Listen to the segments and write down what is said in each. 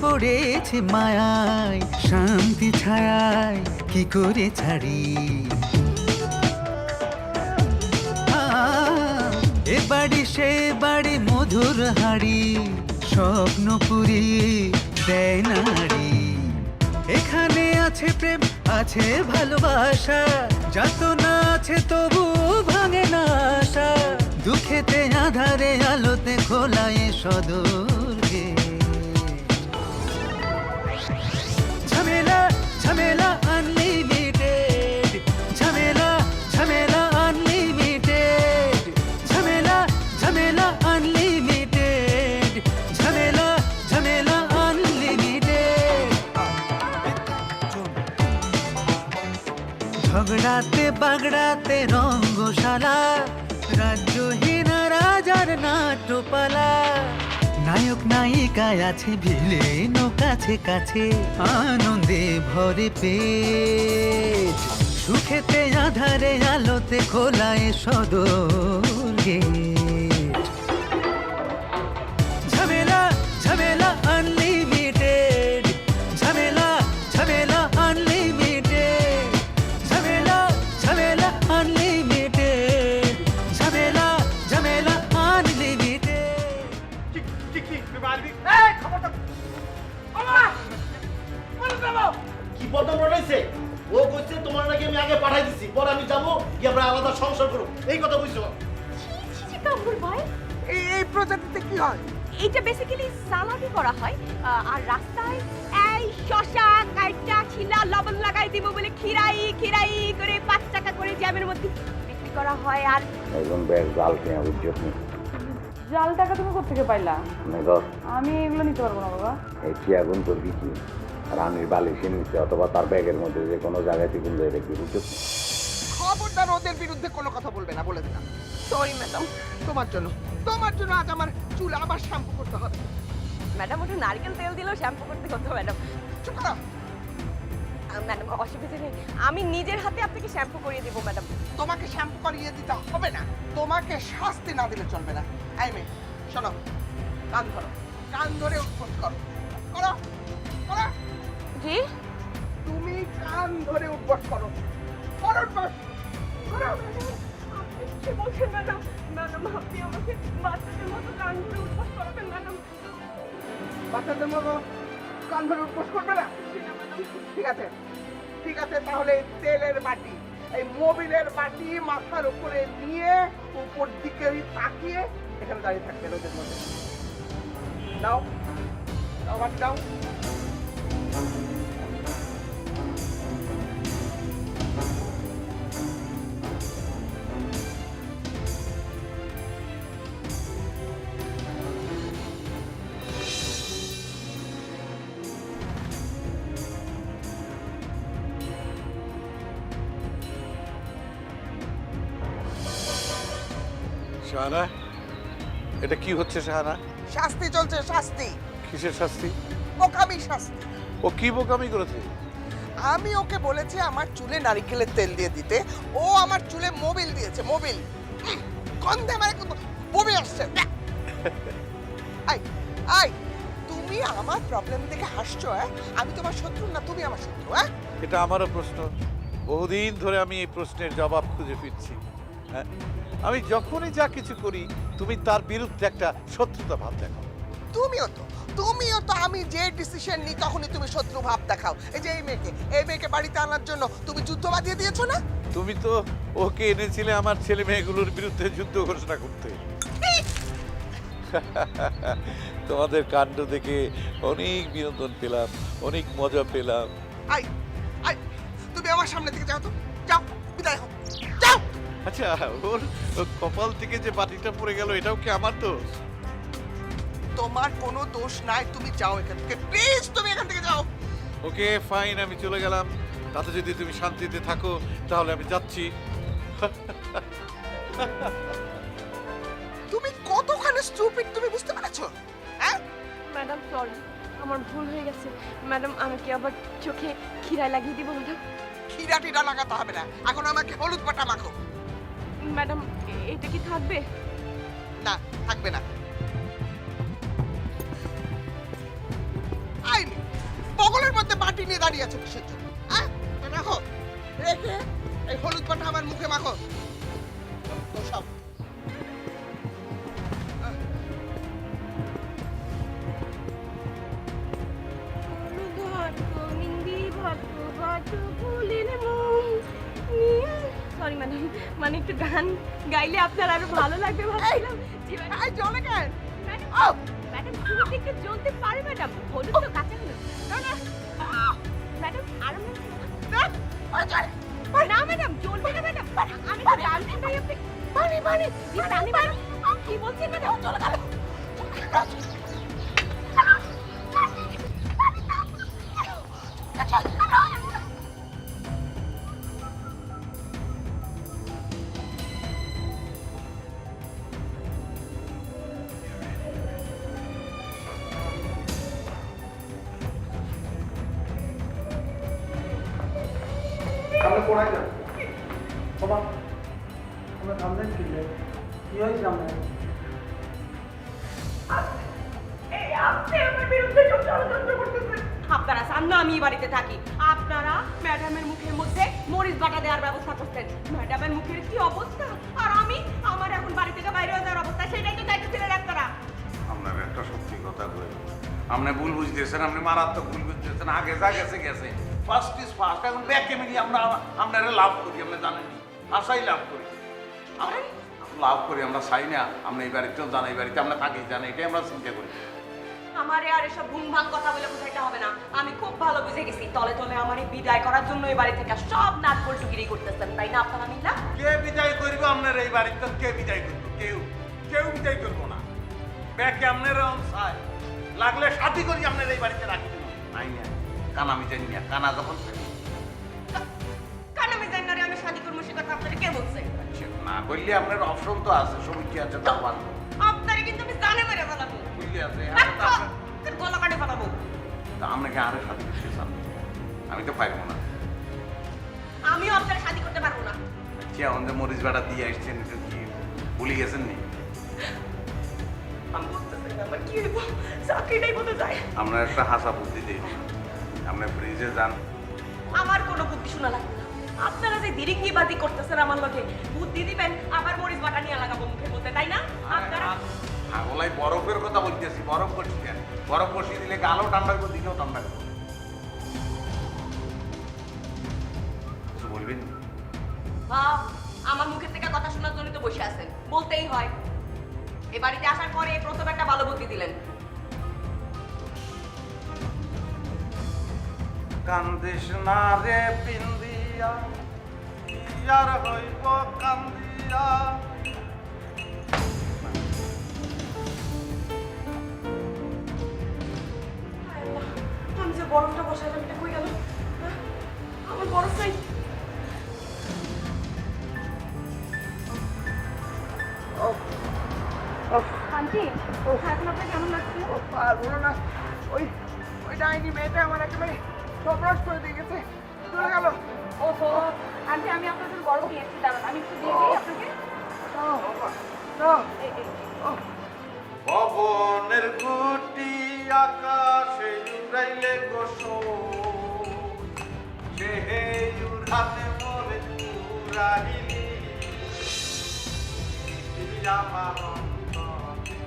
পড়েছে মায়ায়, শান্তি ছায়ায় কি করে ছাড়ি। এ বাড়ি সে বাড়ি মধুর হাড়ি, স্বপ্ন পুরিয়ে দেয় নারী। এখানে আছে প্রেম, আছে ভালোবাসা, যাতনা আছে তবু ভাঙে না আশা। দুঃখেতে আধারে আলোতে খোলায় সদর গেট। ঝামেলা ঝামেলা আনলিমিটেড, ঝামেলা ঝামেলা আনলিমিটেড, ঝামেলা ঝামেলা আনলিমিটেড, ঝামেলা ঝামেলা আনলিমিটেড। ঝগড়াতে বাগড়াতে রঙ্গশালা, রাজ্যহীন রাজার নাট্যপালা। নায়ক নায়িকায় আছে ভিলেন কাছে কাছে, আনন্দে ভরে পেট। সুখেতে আধারে আলোতে খোলায় সদর গেট। ঝামেলা ঝামেলা আনলিমিটেড, ঝামেলা ঝামেলা আনলিমিটেড, ঝামেলা ঝামেলা আনলিমিটেড, ঝামেলা ঝামেলা আনলিমিটেড। কি বদনাম রয়েছে? ও কইছে তোমার নাকি আমি আগে পাঠাই দিছি, পর আমি যাবো গিয়ে আমরা আলাদা সংসার করব, এই কথা কইছো। কামরুল ভাই, এই প্রজাতিতে কি হয়? এইটা বেসিক্যালি সালামি করা হয়। আর রাস্তায় এই শশা কাইটা ছিলা লবণ লাগাই দিব বলে খিরাই খিরাই করে 5 টাকা করে জ্যামের মধ্যে বিক্রি করা হয়। আর একজন ব্যাগ জাল কিনা বুঝছিস নি? জাল টাকা তুমি কোথেকে পাইলা? মেঘর আমি এগুলো নিতে পারবো না বাবা। এই চিয়াগুন করবি কি? রানীর বালিশের নিচে অথবা তার ব্যাগের মধ্যে যে কোনো জায়গায় থেকে দেখবি, বুঝছিস? খবরদার ওদের বিরুদ্ধে কোনো কথা বলবে না, বলে দিলাম। Sorry madam. তোমার জন্য আজ আমার চুল আবার শ্যাম্পু করতে হবে। ম্যাডাম ওটা নারকেল তেল দিলেও শ্যাম্পু করতে হতো ম্যাডাম। চুপ করো। ম্যাডাম অসুবিধা নেই, আমি নিজের হাতে আপনাকে শ্যাম্পু করিয়ে দেবো ম্যাডাম। তোমাকে শ্যাম্পু করিয়ে দিতে হবে না, তোমাকে শাস্তি না দিলে চলবে না। এই মেয়ে শোনো, কান ধরো, কান ধরে উৎপোষ করো, করো করো। জি তুমি কান ধরে উৎপোষ করো, করো উৎপোষ করো। আপনি কি বলছেন ম্যাডাম? ম্যাডাম আপনি আমাকে বাচ্চাদের মতো কান ধরে উঠবাস করাবেন ম্যাডাম। বাচ্চাদের মতো কান ধরে উৎপোষ করবে না? ঠিক আছে ঠিক আছে, তাহলে তেলের বাটি, এই মোবিলের বাটি মাথার উপরে নিয়ে উপর দিকে তাকিয়ে এখানে দাঁড়িয়ে থাকবে রোদের মধ্যে। দাও দাও বাটি দাও। শাহানা, এটা কি হচ্ছে শাহানা? শাস্তি চলছে, শাস্তি। কিসের শাস্তি? বোকামি শাস্তি। ও কি বোকামি করেছে? আমি ওকে বলেছি আমার চুলে নারকেলের তেল দিয়ে দিতে, ও আমার চুলে মোবিল দিয়েছে, মোবিল। গন্ধে মানে বমি আসছে। আই আই, তুমি আমার প্রবলেম দেখে হাসছো? আমি তোমার শত্রু না তুমি আমার শত্রু? এটা আমারও প্রশ্ন, বহুদিন ধরে আমি এই প্রশ্নের জবাব খুঁজে ফিরছি। হ্যাঁ, আমি যখনই যা কিছু করি তুমি তার বিরুদ্ধে একটা শত্রুতা ভাব দেখাও। তুমিও তো আমি যে ডিসিশন নিই তখনই তুমি শত্রু ভাব দেখাও। এই যে এই মেয়েকে বাড়িতে আনার জন্য তুমি যুদ্ধ বাঁধিয়ে দিয়েছো না? তুমি তো ওকে এনেছিলে আমার ছেলে মেয়েগুলোর বিরুদ্ধে যুদ্ধ ঘোষণা করতে। তোমাদের কাণ্ড দেখে অনেক বিনোদন পেলাম, অনেক মজা পেলাম। আই আই, তুমি আমার সামনে থেকে যাও তো, যাও, বিদায় হও, যাও। আচ্ছা, ওর কপাল থেকে যে বাটিটা পড়ে গেল এটাও কি আমার দোষ? তোমার কোনো দোষ নাই, তুমি যাও এখান থেকে, প্লিজ তুমি এখান থেকে যাও। ওকে ফাইন, আমি চলে গেলাম। তাতে যদি তুমি শান্তিতে থাকো তাহলে আমি যাচ্ছি। তুমি কতখানি স্টুপিড তুমি বুঝতে পেরেছো? হ্যাঁ ম্যাডাম সরি, আমার ভুল হয়ে গেছে ম্যাডাম। আমি কি আবার চোখে খিরায় লাগিয়ে দিব ম্যাডাম? খিরা টিরা লাগাতে হবে না, এখন আমাকে হলুদ বাটা মাখো। ম্যাডাম এটা কি থাকবে? না, থাকবে না। বগলের মধ্যে বাটি নিয়ে দাঁড়িয়ে আছো কিসের জন্য? হ্যাঁ, রাখো, রেখে এই হলুদ বাটা আমার মুখে মাখো। তো সব সরি ম্যাডাম, মানে একটু গান গাইলে আপনার আরো ভালো লাগবে ভাবছিলাম। জি ম্যাডাম। এই জলে কেন? ম্যাডাম, ম্যাডাম হলুদ একটু জ্বলতে পারে ম্যাডাম, হলুদ তো কাঁচা হলুদ। ম্যাডাম আরাম না ম্যাডাম, জ্বলবে না ম্যাডাম, আমি তো গান শুনতেই আপনি পানি পানি জি পানি ম্যাডাম, কি বলছেন ম্যাডাম? চলে গেল। সামনে পড়াই না বাবা, আমরা কামড়েন কিনলে কি হয়েছে আমরা? আপনারা সামনে আমি এই বাড়িতে থাকি, আপনারা ম্যাডামের মুখের মধ্যে মরিচ বাটা দেওয়ার ব্যবস্থা করতেন। ম্যাডামের মুখের কি অবস্থা, আর আমি আমার এখন বাড়ি থেকে বাইরে হয়ে যাওয়ার অবস্থা, সেটাই তো দায়িত্ব ছিলেন আপনারা। আপনার একটা সত্যি কথা কই, আপনি ভুল বুঝতেছেন, আপনি মারাত্মক ভুল বুঝতেছেন। আগে যা গেছে গেছে, ফার্স্ট ইজ ফার্স্ট। এখন ব্যাকে মিলিয়ে আমরা আপনারা লাভ করি, আপনি জানেন আশাই লাভ করি, আমরা লাভ করি, আমরা চাই না আমরা এই বাড়িতেও জানাই, বাড়িতে আমরা থাকি জানি, এটাই আমরা চিন্তা করি। আমারে আর এসব ভুং ভাং কথা বলে বুঝাইতে হবে না, আমি খুব ভালো বুঝে গেছি তলে তলে আমারে বিদায় করার জন্য এই বাড়ি থেকে সব নাট বল্টুগিরি করতেছেন, তাই না আপনারা মিল্লা? কে বিদায় করবো আপনার এই বাড়িতে? কে বিদায় করবো? কেউ কেউ বিদায় করবো না। ব্যাকে আপনারা চাই, লাগলে সাথী করি আপনার এই বাড়িতে রাখি দেবো। নাই না, কানা আমি জানি না, কানা যখন কারণ আমি জানি না রে, আমি শাদি করবো সে কথা আপনারা কে বলছে? না বললে আপনার অপশন তো আছে, সমিতি আছে, তার বাদ আপনারে কিন্তু আমি জানে মেরে ফেলাবো, বুঝলি আছে। তোর গলা কাটে ফেলাবো। আপনাকে আরো সাথী করতে চান? আমি তো পারবো না। আমিও আপনার শাদি করতে পারবো না। কে আমাদের মরিচ বাটা দিয়ে আসছেন, এটা কি ভুলে গেছেন নি? আমি বুঝতেছি না আমার কি হইব, চাকরিটাই বলতে যায়। আমরা একটা হাসা বুদ্ধি দিই, আমরা ফ্রিজে যান। আমার কোনো বুদ্ধি শোনা লাগবে না, আপনারা যে দিরিঙ্গিবাজি করতেছেন আমার লগে, বুদ্ধি দিবেন আবার মরিচ বাটা নিয়ে লাগাবো মুখের মধ্যে, তাই না? আপনারা ওলাই বরফের কথা বলতেছি, বরফ করছি কেন? বরফ বসিয়ে দিলে গালও ঠান্ডা করবো, দিকেও ঠান্ডা করবো। কিছু বলবেন? আমার মুখের থেকে কথা শোনার জন্য তো বসে আছেন, বলতেই হয়। এই বাড়িতে আসার পরে প্রথম একটা ভালো বুদ্ধি দিলেন। কান্দিস না রে পিন্দিয়া, ইয়ার হইব কান্দিয়া। আমি যে বরফটা বসাইলাম এটা কই গেল? আমার বরফ নাই। আন্টি, এখন আপনার কেমন লাগছে? পারবো না, ওই ওই ডাইনি মেয়েটা আমার একেবারে সর্বনাশ করে দিয়ে গেছে, চলে গেল। ওহো আন্টি, আমি আপনার জন্য বরফ নিয়ে এসেছি, দাঁড়ান আমি একটু দিয়ে দিই আপনাকে। পবনের গুটি আকাশে উড়াইলে গোসো, সে উড়াতে মরে উড়াইলি আমার অন্তরে।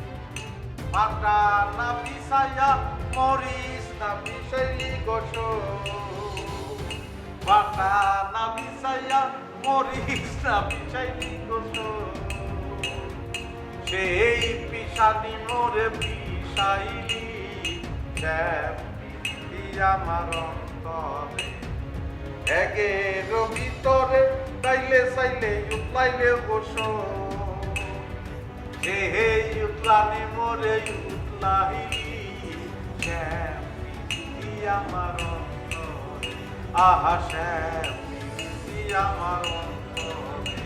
পাটা না পিছাইয়া মরিস না পিছাইলি গোসো, পাটা না পিছাইয়া মরিস না পিছাইলি গোসো। সেই পিসানি মোরে পিসাইলি আমার অন্তরে। এগের ভিতরে তাইলে চাইলে উতলাইলে বসো, সেই উতলানি মোরে উতলাইলি আমার অন্তরে। আহা শ্যামি আমার অন্তরে।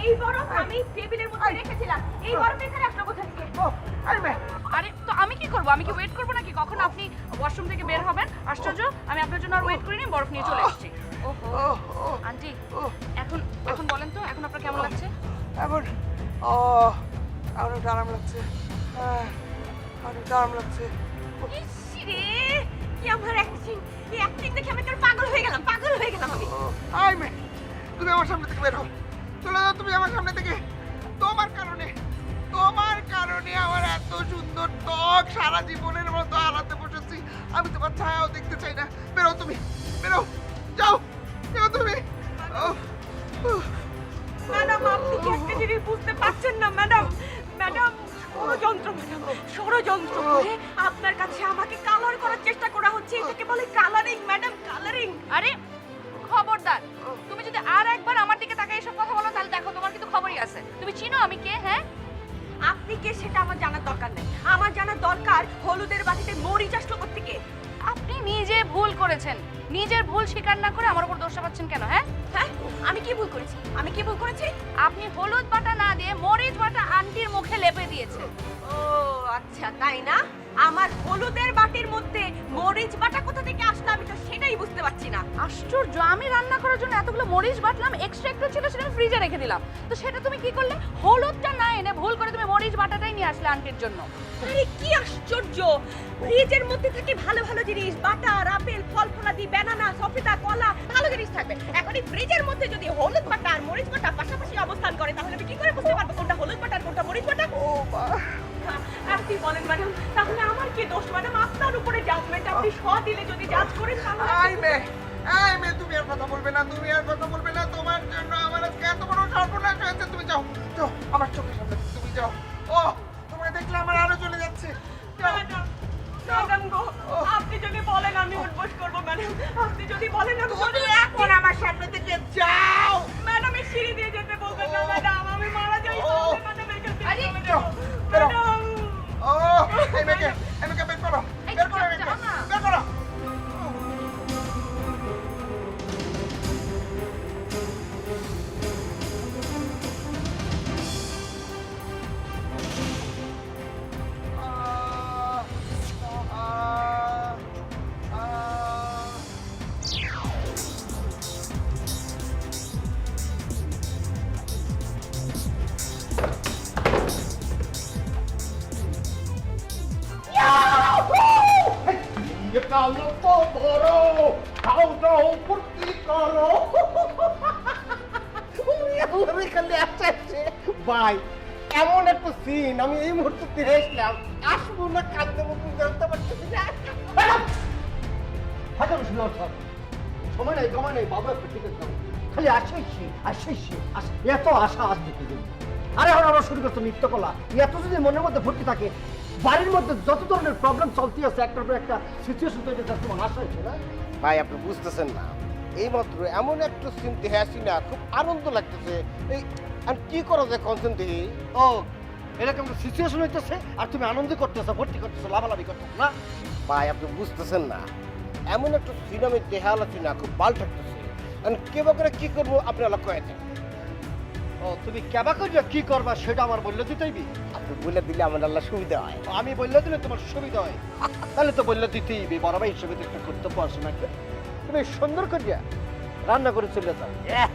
এই বরফ আমি টেবিলের মধ্যে রেখেছিলাম, এই বরফ এখানে আসলো কোথা থেকে? আরে তো আমি কি করবো? আমি কি ওয়েট করবো নাকি কখন আপনি ওয়াশরুম থেকে বের হবেন? আশ্চর্য, আমি আপনার জন্য আর ওয়েট করিনি, বরফ নিয়ে চলে এসেছি। ওহো আন্টি, এখন এখন বলেন তো এখন আপনার কেমন লাগছে? এখন ও আমার একটু আরাম লাগছে, আমার একটু আরাম লাগছে। ইস রে, কি আমার অ্যাক্টিং! এই অ্যাক্টিং দেখে আমি তোর পাগল হয়ে গেলাম আমি। আই মে, তুমি আমার সামনে থেকে বের হও, চলে যাও তুমি আমার সামনে থেকে। তোমার কারণে আমার এত সুন্দর ত্বক সারা জীবনের মতো হারাতে বসেছি। আমি তোমার ছায়াও দেখতে চাই না। বেরো তুমি, বেরো, যাও তুমি। ম্যাডাম, আপনি কি একটা জিনিস বুঝতে পারছেন না ম্যাডাম? ষড়যন্ত্র করে আপনার কাছে আমাকে কালার করার চেষ্টা করা হচ্ছে। এটাকে বলে কালারিং ম্যাডাম, কালারিং। আরে খবরদার, তুমি যদি আর একবার আমার দিকে তাকাই এসব কথা বলো তাহলে দেখো তোমার কিন্তু খবরই আছে। তুমি চিনো আমি কে? হ্যাঁ, আপনি কে সেটা আমার জানার দরকার নেই। আমার জানার দরকার হলুদের বাটিতে মরিচ আসলো কোত্থেকে। আপনি নিজে ভুল করেছেন, নিজের ভুল স্বীকার না করে আমার উপর দোষ চাপাচ্ছেন কেন? হ্যাঁ, আমি কি ভুল করেছি? আপনি হলুদ বাটা না দিয়ে মরিচ বাটা আন্টির মুখে লেপে দিয়েছেন। ও আচ্ছা, তাই না? আমার হলুদের বাটির মধ্যে মরিচ বাটা কোথা থেকে আসলো আমি তো সেটাই বুঝতে পারছি না। আশ্চর্য, আমি রান্না করার জন্য এতগুলো মরিচ বাটলাম, এক্সট্রা একটু ছিল সেটা আমি ফ্রিজে রেখে দিলাম, তো সেটা তুমি কি করলে? হলুদটা না এনে ভুল করে তুমি মরিচ বাটাটাই নিয়ে আসলে আন্টির জন্য। আরে কি আশ্চর্য! ফ্রিজের মধ্যে থাকে ভালো ভালো জিনিস, বাটার, আপেল, ফল ফলাদি, ব্যানানা, সফিতা, কলা, ভালো জিনিস থাকবে। এখন এই ফ্রিজের মধ্যে যদি হলুদ বাটা আর মরিচ বাটা পাশাপাশি অবস্থান করে তাহলে আমি কি করে বুঝতে পারবো কোনটা হলুদ বাটা আর কোনটা মরিচ বাটা? ও মা, আপনি বলেন ম্যাডাম, তাহলে আমার কি দোষ ম্যাডাম? আপনার উপরে জাজমেন্ট, আপনি দিলে যদি জাজ করেন আই মে, তুমি আর কথা বলবে না, তোমার জন্য আমার আজকে এত বড় সর্বনাশ হয়েছে। তুমি যাও, আমার চোখের সামনে তুমি যাও। ও, তোমায় দেখলে আমার আরো চলে যাচ্ছে। যাও। ম্যাডাম গো, আপনি যদি বলেন আমি উঠবস করবো ম্যাডাম, আপনি যদি বলেন আমি তুমি এখন আমার সামনে থেকে যাও। ম্যাডাম এই সিঁড়ি দিয়ে যেতে বলবেন না ম্যাডাম, আমি মারা যাই ম্যাডাম, এখান থেকে আরে, চলে যাও, যাবো। বেরো। ম্যাডাম, ও, এমএকে বের করো, এই, বের করো, যাও না। বের করো। ভাই, এমন একটা সিন আমি এই মুহূর্তে ফিরে এসলাম, আসবো না কাঁদতে মতো জানতে পারতেছি না। হাজার সময় নেই বাবা, একটু ঠিক আছে, খালি আসছি এত আশা আজ দেখতে দিন। আরে এখন আমরা শুরু করছো নৃত্যকলা, এত যদি মনের মধ্যে ভর্তি থাকে, বাড়ির মধ্যে যত ধরনের প্রবলেম চলতে আছে একটার পর একটা সিচুয়েশন তৈরি করতে তোমার আশা হচ্ছে না? ভাই, আপনি বুঝতেছেন না, এইমাত্র এমন একটা সিন দেখে আসি না, খুব আনন্দ লাগতেছে। এই আর কি করা যায় কনসেন্ট দেখি? ও, এরকম একটা সিচুয়েশন হইতেছে আর তুমি আনন্দ করতেছো, ভর্তি করতেছো, লাভালাভি করতেছো না? ভাই, আপনি বুঝতেছেন না, এমন একটা সিন আমি দেখাল আছি না, খুব বাল ঠাকতেছে। কেবা করে কি করবো আপনি আলাপ করে দেন। ও, তুমি কেবা করে কি করবা সেটা আমার বললে দিতেইবি? আপনি বলে দিলে আমার আল্লাহ সুবিধা হয়। আমি বললে দিলে তোমার সুবিধা হয়, তাহলে তো বললে দিতেইবি। বড় ভাই হিসেবে তো একটা কর্তব্য আছে নাকি? তুমি সুন্দর করিয়া রান্না করে চলে যাও। হ্যাঁ,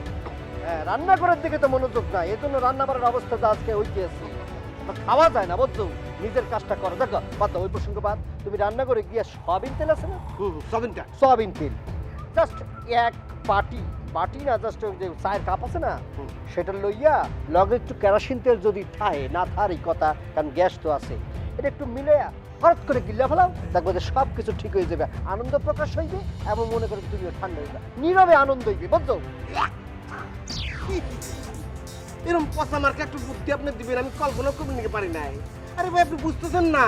রান্না করার দিকে তো মনোযোগ নাই, এই জন্য রান্না করার অবস্থাটা আজকে হইতে আছে। খাওয়া যায় না বুঝছো, নিজের কাজটা করো। দেখো বাদ ওই প্রসঙ্গ বাদ, তুমি রান্না করে গিয়ে সয়াবিন তেল আছে না? সয়াবিন তেল জাস্ট এক বাটি না, জাস্ট যে চায়ের কাপ আছে না, সেটা লইয়া লগে একটু কেরোসিন তেল যদি ঠায় না, থারই কথা, কারণ গ্যাস তো আছে, এটা একটু মিলাইয়া হঠাৎ করে গিল্লা ফেলাও, দেখবো যে সব কিছু ঠিক হয়ে যাবে, আনন্দ প্রকাশ হইবে এবং মনে করে তুমিও ঠান্ডা হইবে, নীরবে আনন্দ হইবে, বুঝছো? এরকম পচা মার্কে একটু বুদ্ধি আপনি দিবেন, আমি কল্পনা করে নিতে পারি নাই। আরে ভাই, আপনি বুঝতেছেন না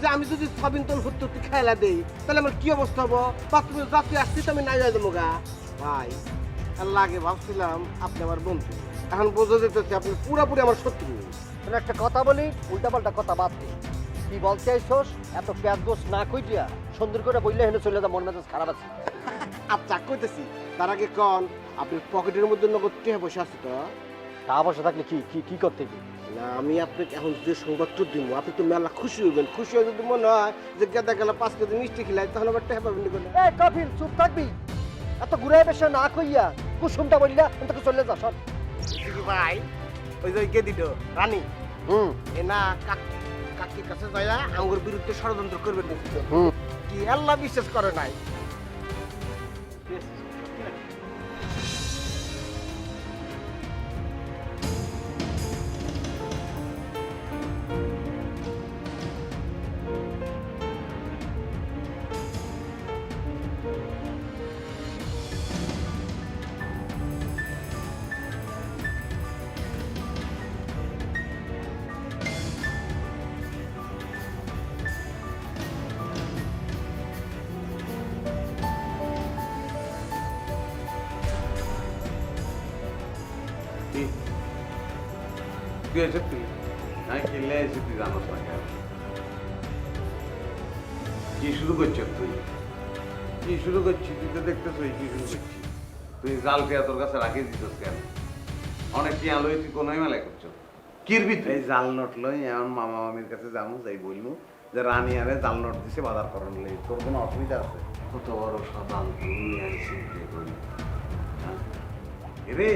যে আমি যদি সবিন তল হত্যি খেলা দেই তাহলে আমার কি অবস্থা হবো? বাথরুমে যাত্রী আসছি তো আমি নাই যাই দেবো গা। ভাই, আল্লাহ, আগে ভাবছিলাম আপনি আমার বন্ধু, এখন বোঝা যেতেছে আপনি পুরাপুরি আমার শত্রু। একটা কথা বলি, উল্টাপাল্টা কথা বাদ দিই। কি বলতে চাইছস? এত প্যাঁচ গোস না কইটিয়া সুন্দর করে বললে হেনে চলে যা, মন মেজাজ খারাপ আছে। আচ্ছা, কইতেছি, তার আগে কন, আপনি পকেটের মধ্যে নগদ টেহা বসে আছে তো? টাকা পয়সা থাকলে কি করতে না, আমি আপনাকে এখন যে সংবাদটা দিব, আপনি তো মেলা খুশি হইবেন। খুশি হয়ে যদি মনে হয় যে গেদা গেলা 5 কেজি মিষ্টি খিলাই, তাহলে আবার টেহা পাবেন। এই কফিল, চুপ থাকবি, এত ঘুরাই বেশা না কইয়া কুসুমটা বললা তোকে চলে যা। সব ভাই, ওই যে কে দিল রানী হুম এ না কাকির কাছে যাইয়া আঙ্গুর বিরুদ্ধে ষড়যন্ত্র করবে হুম কি আল্লাহ বিশ্বাস করে নাই কি হয়েছে তুই আমি খেললে এসে তুই জানোস না কেন কি শুরু করছিস তুই কি শুরু করছিস তুই তো দেখতেছ কি শুরু করছিস তুই জাল পেয়া তোর কাছে রাখি দিতস কেন অনেক টিয়া লই তুই কোনোই মেলায় করছো কিরবি তুই এই জাল নোট লই এমন মামা মামির কাছে যাবো যাই বলবো যে রানী আরে জাল নোট দিছে বাজার করার লেগে তোর কোনো অসুবিধা আছে কত বড় সদাল তুই আইসি বিয়ে করি হ্যাঁ রে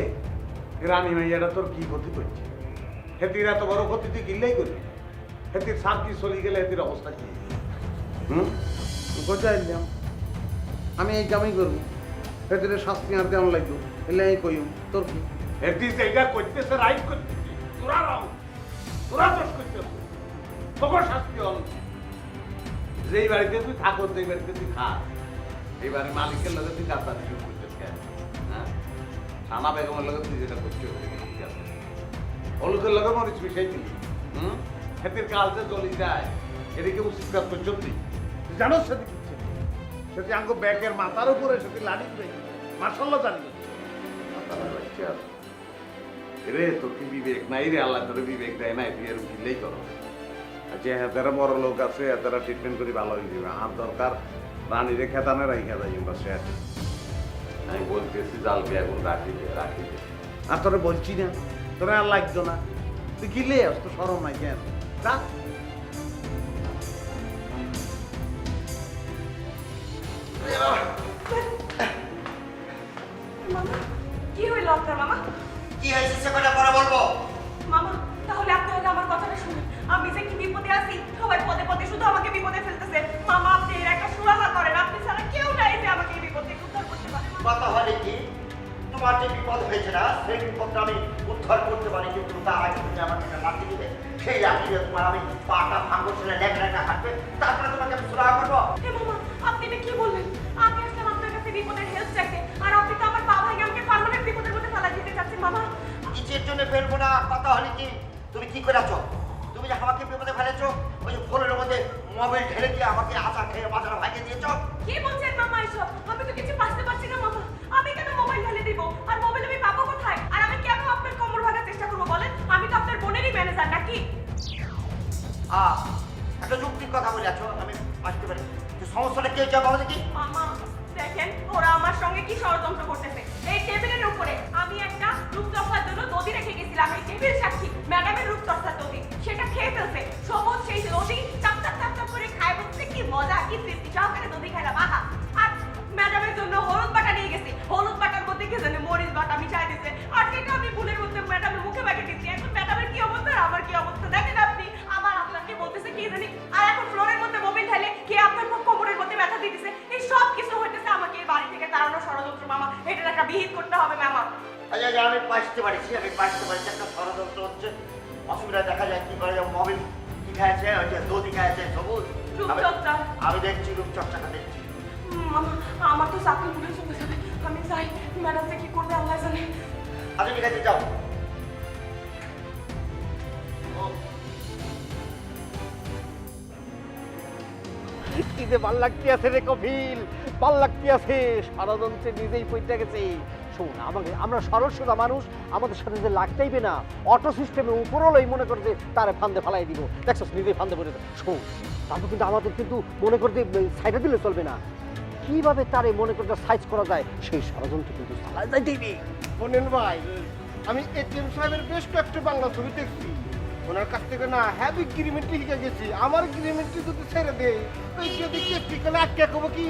রানী মাইয়াটা তোর কি ক্ষতি করছে হেতির এত বড় ক্ষতি তুই কিনলেই করবি হেতির শান্তি চলে গেলে হেতির অবস্থা কি কোথায় এলাম আমি এই কামই করবো হেতির শাস্তি আর কেমন লাগলো এলে এই কইম তোর কি হেতি এইটা করতেছে রাইট করতেছে তোরা দোষ করতেছে তোর শাস্তি হল যেই বাড়িতে তুই থাকো সেই বাড়িতে তুই খা এই বাড়ির মালিকের লগে তুই কাজটা শুরু করতেছ কেন হ্যাঁ সানা বেগমের লগে তুই যেটা করছো ঠিক আছে হলুদের লগে মরিচ মিশাই দিলি খেতির কাল যে চলি যায় এদিকে উচিত কাজ করছো তুই জানো সেটি কিচ্ছে সেটি আঙ্গ ব্যাগের মাথার উপরে সেটি লাড়ি দেয় মার্শাল্লাহ জানি রে তোর কি বিবেক নাই রে আল্লাহ তোর বিবেক দেয় নাই তুই এরকম কিনলেই করো যে হাতেরা বড় লোক আছে হাতেরা ট্রিটমেন্ট করে ভালো হয়ে যাবে আমার দরকার রানীরে খেতানে রাইখা যাই বা শেষ আমি বলতেছি জাল বিয়া এখন রাখি দে আর তোরা বলছি না তোরা আর লাগতো না তুই কিনলে আস তো সরম নাই কেন রাখ মামা কি হইল আপনার মামা কি হয়েছে সে কথা পরে বলবো মামা তাহলে আপনি আগে আমার কথাটা শুনুন আমি যে কি বিপদে আছি সবাই পদে পদে শুধু আমাকে বিপদে ফেলতেছে মামা আপনি এর একটা সুরাহা করেন আপনি ছাড়া কেউ নাই যে আমাকে এই বিপদ থেকে উদ্ধার করতে পারে কথা হলে কি তোমার যে বিপদ হয়েছে না সেই বিপদটা আমি উদ্ধার করতে পারি কিন্তু তার আগে তুমি আমাকে একটা লাঠি দিবে সেই লাঠি দিয়ে তোমার আমি পাটা ভাঙবো ছেলে লেখা হাঁটবে তারপরে তোমাকে আমি সুরাহা করবো হে মামা আপনি এটা কি বললেন আমি আসলাম আপনার কাছে বিপদের হেল্প চাইতে আর আপনি তো আমার বাবা ভাইকে আমাকে পার্মানেন্ট বিপদের মধ্যে ফেলা দিতে চাচ্ছেন মামা কিসের জন্য ফেলবো না কথা হলে কি তুমি কি করেছো তুমি যে আমাকে বিপদে ফেলেছো ওই যে ফোনের মধ্যে মোবাইল ঢেলে দিয়ে আমাকে আচা খেয়ে বাজারে ভাইকে দিয়েছো কি বলছেন মামা এসব আমি তো কিছু বুঝতে পারছি না মামা আমি কেন মোবাইল ঢেলে দিব আর মোবাইল আমি পাবো কোথায় আর আমি কেন আপনার কোমর ভাঙার চেষ্টা করবো বলেন আমি তো আপনার বোনেরই ম্যানেজার নাকি একটা যুক্তির কথা বলেছো আমি আসতে পারি সমস্যাটা কে যাবো দেখি মামা দেখেন ওরা আমার সঙ্গে কি ষড়যন্ত্র করতেছে এই টেবিলের উপরে আমি একটা রূপচর্চার জন্য দধি রেখে গেছিলাম এই টেবিল সাক্ষী ম্যাডামের রূপচর্চার দধি সেটা খেয়ে ফেলছে সবুজ সেই দধি চাপ চাপ চাপ চাপ করে খায় বলছে কি মজা কি তৃপ্তি সহকারে দধি খাইলাম আহা আর ম্যাডামের জন্য হলুদ বাটা নিয়ে গেছি হলুদ বাটার মধ্যে কি জানে মরিচ বাটা মিশাই দিচ্ছে আর সেটা আমি ভুলের মধ্যে ম্যাডামের মুখে বাকি দিচ্ছি এখন ম্যাডামের কি অবস্থা আর আমার কি অবস্থা দেখেন আপনি আমার আপনাকে বলতেছে কি জানি আর এখন ফ্লোরের মধ্যে মোবাইল ঢালে কে আপনার কোমরের মধ্যে ব্যথা দিতেছে এই সব কিছু হইতেছে আমাকে এই বাড়ি থেকে তাড়ানোর ষড়যন্ত্র মামা এটা একটা বিহিত করতে হবে মামা আচ্ছা আমি বাঁচতে পারছি একটা ষড়যন্ত্র হচ্ছে অসুবিধা দেখা যায় কি করে মোবাইল কি খাইছে ওই যে দধি খাইছে সবুজ রূপচর্চা আমি দেখছি রূপচর্চাটা দেখছি মামা আমার তো চাকরি ভুলে চলে যাবে আমি যাই ম্যাডাম যে কি করবে আল্লাহ জানে আচ্ছা ঠিক আছে যাও কি যে ভাল লাগতে আছে রে কপিল ভাল লাগতে আছে ষড়যন্ত্রে নিজেই পইতে গেছে শোন আমাকে আমরা সরল সোজা মানুষ আমাদের সাথে যে লাগতেইবে না অটো সিস্টেমে উপরওয়ালাই মনে করে যে তারে ফান্দে ফালাই দিব দেখছস নিজেই ফান্দে পড়ে শোন তারপর কিন্তু আমাদের কিন্তু মনে করতে সাইডে দিলে চলবে না কিভাবে তারে মনে করতে সাইজ করা যায় সেই ষড়যন্ত্র কিন্তু চালা যাইতেইবে বলেন ভাই আমি এটিএম সাহেবের বেশ কয়েকটা বাংলা ছবি দেখছি ওনার কাছ থেকে না হ্যাভি এগ্রিমেন্ট লিখে গেছি আমার এগ্রিমেন্টটি যদি ছেড়ে দেয় ওই যদি কেসটিকালে আটকে কব কি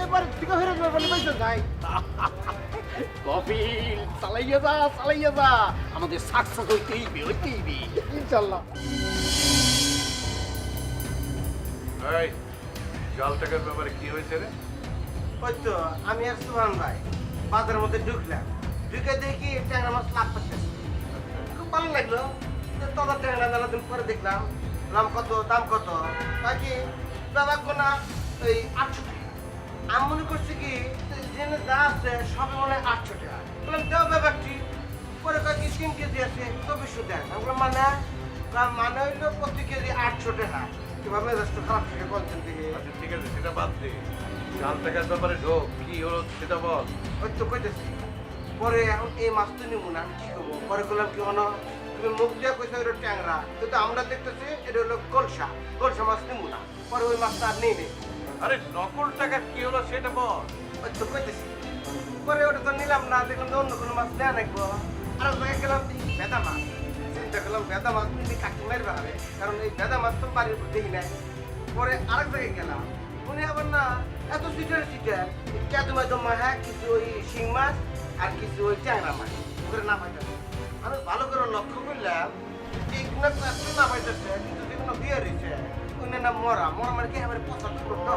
এবার থেকে ফেরত যাবে বলে বলতে যাই কপিল চালাইয়া যা আমাদের সাকসেস হইতেই ইনশাল্লাহ। এই জাল টাকার ব্যাপারে কি হয়েছে রে? ওই তো আমি আর সুহান ভাই বাজারের মধ্যে ঢুকলাম, ঢুকে দেখি ট্যাংরা মাছ লাভ করতেছে। খুব ভালো লাগলো, তবে ট্যাংরা মেলা দিন পরে দেখলাম দাম কত বাকি ব্যাপার না ওই 800 টাকা। আমি মনে করছি কি জেনে যা আছে সবে মনে হয় 800 টাকা। বললাম দেওয়া ব্যাপারটি পরে কয়েক 3 কেজি আছে 2400 টাকা। আমি বললাম মানে হইলো প্রতি কেজি 800 টাকা। কিভাবে মেজাজটা খারাপ থেকে বলছেন দিকে। আচ্ছা ঠিক আছে, সেটা বাদ দে, জাল টাকার ব্যাপারে ঢোক, কি হলো সেটা বল। ওই তো কইতেছি পরে এখন এই মাছ তো নিব না, কি করবো? পরে করলাম কি হলো, তুমি মুখ দিয়ে কইছো এটা ট্যাংরা, কিন্তু আমরা দেখতেছি এটা হলো গোলসা মাছ নিব না। পরে ওই মাছটা আর নেই। আরে নকল টাকার কি হলো সেটা বল। ওই তো কইতেছি পরে ওটা তো নিলাম না, দেখলাম তো অন্য কোনো মাছ দেয়া নাকবো। আর জায়গায় গেলাম ভেদা মাছ, চিন্তা করলাম ভেদা মাছ তুমি কাটি মারবে হবে, কারণ এই ভেদা মাছ তো বাড়ির উপর দেখি নাই। পরে আরেক জায়গায় গেলাম, উনি আবার না এত সিটার কেদমা হ্যাঁ কিছু ওই শিং মাছ আর কিছু ওই ট্যাংরা মাছ করে না পাইতেছে। আমি ভালো করে লক্ষ্য করলাম এইগুলো তো এত না পাইতেছে, কিন্তু যেগুলো বিয়ে রয়েছে ওই না মরা মানে কি আমার পছন্দ করতো।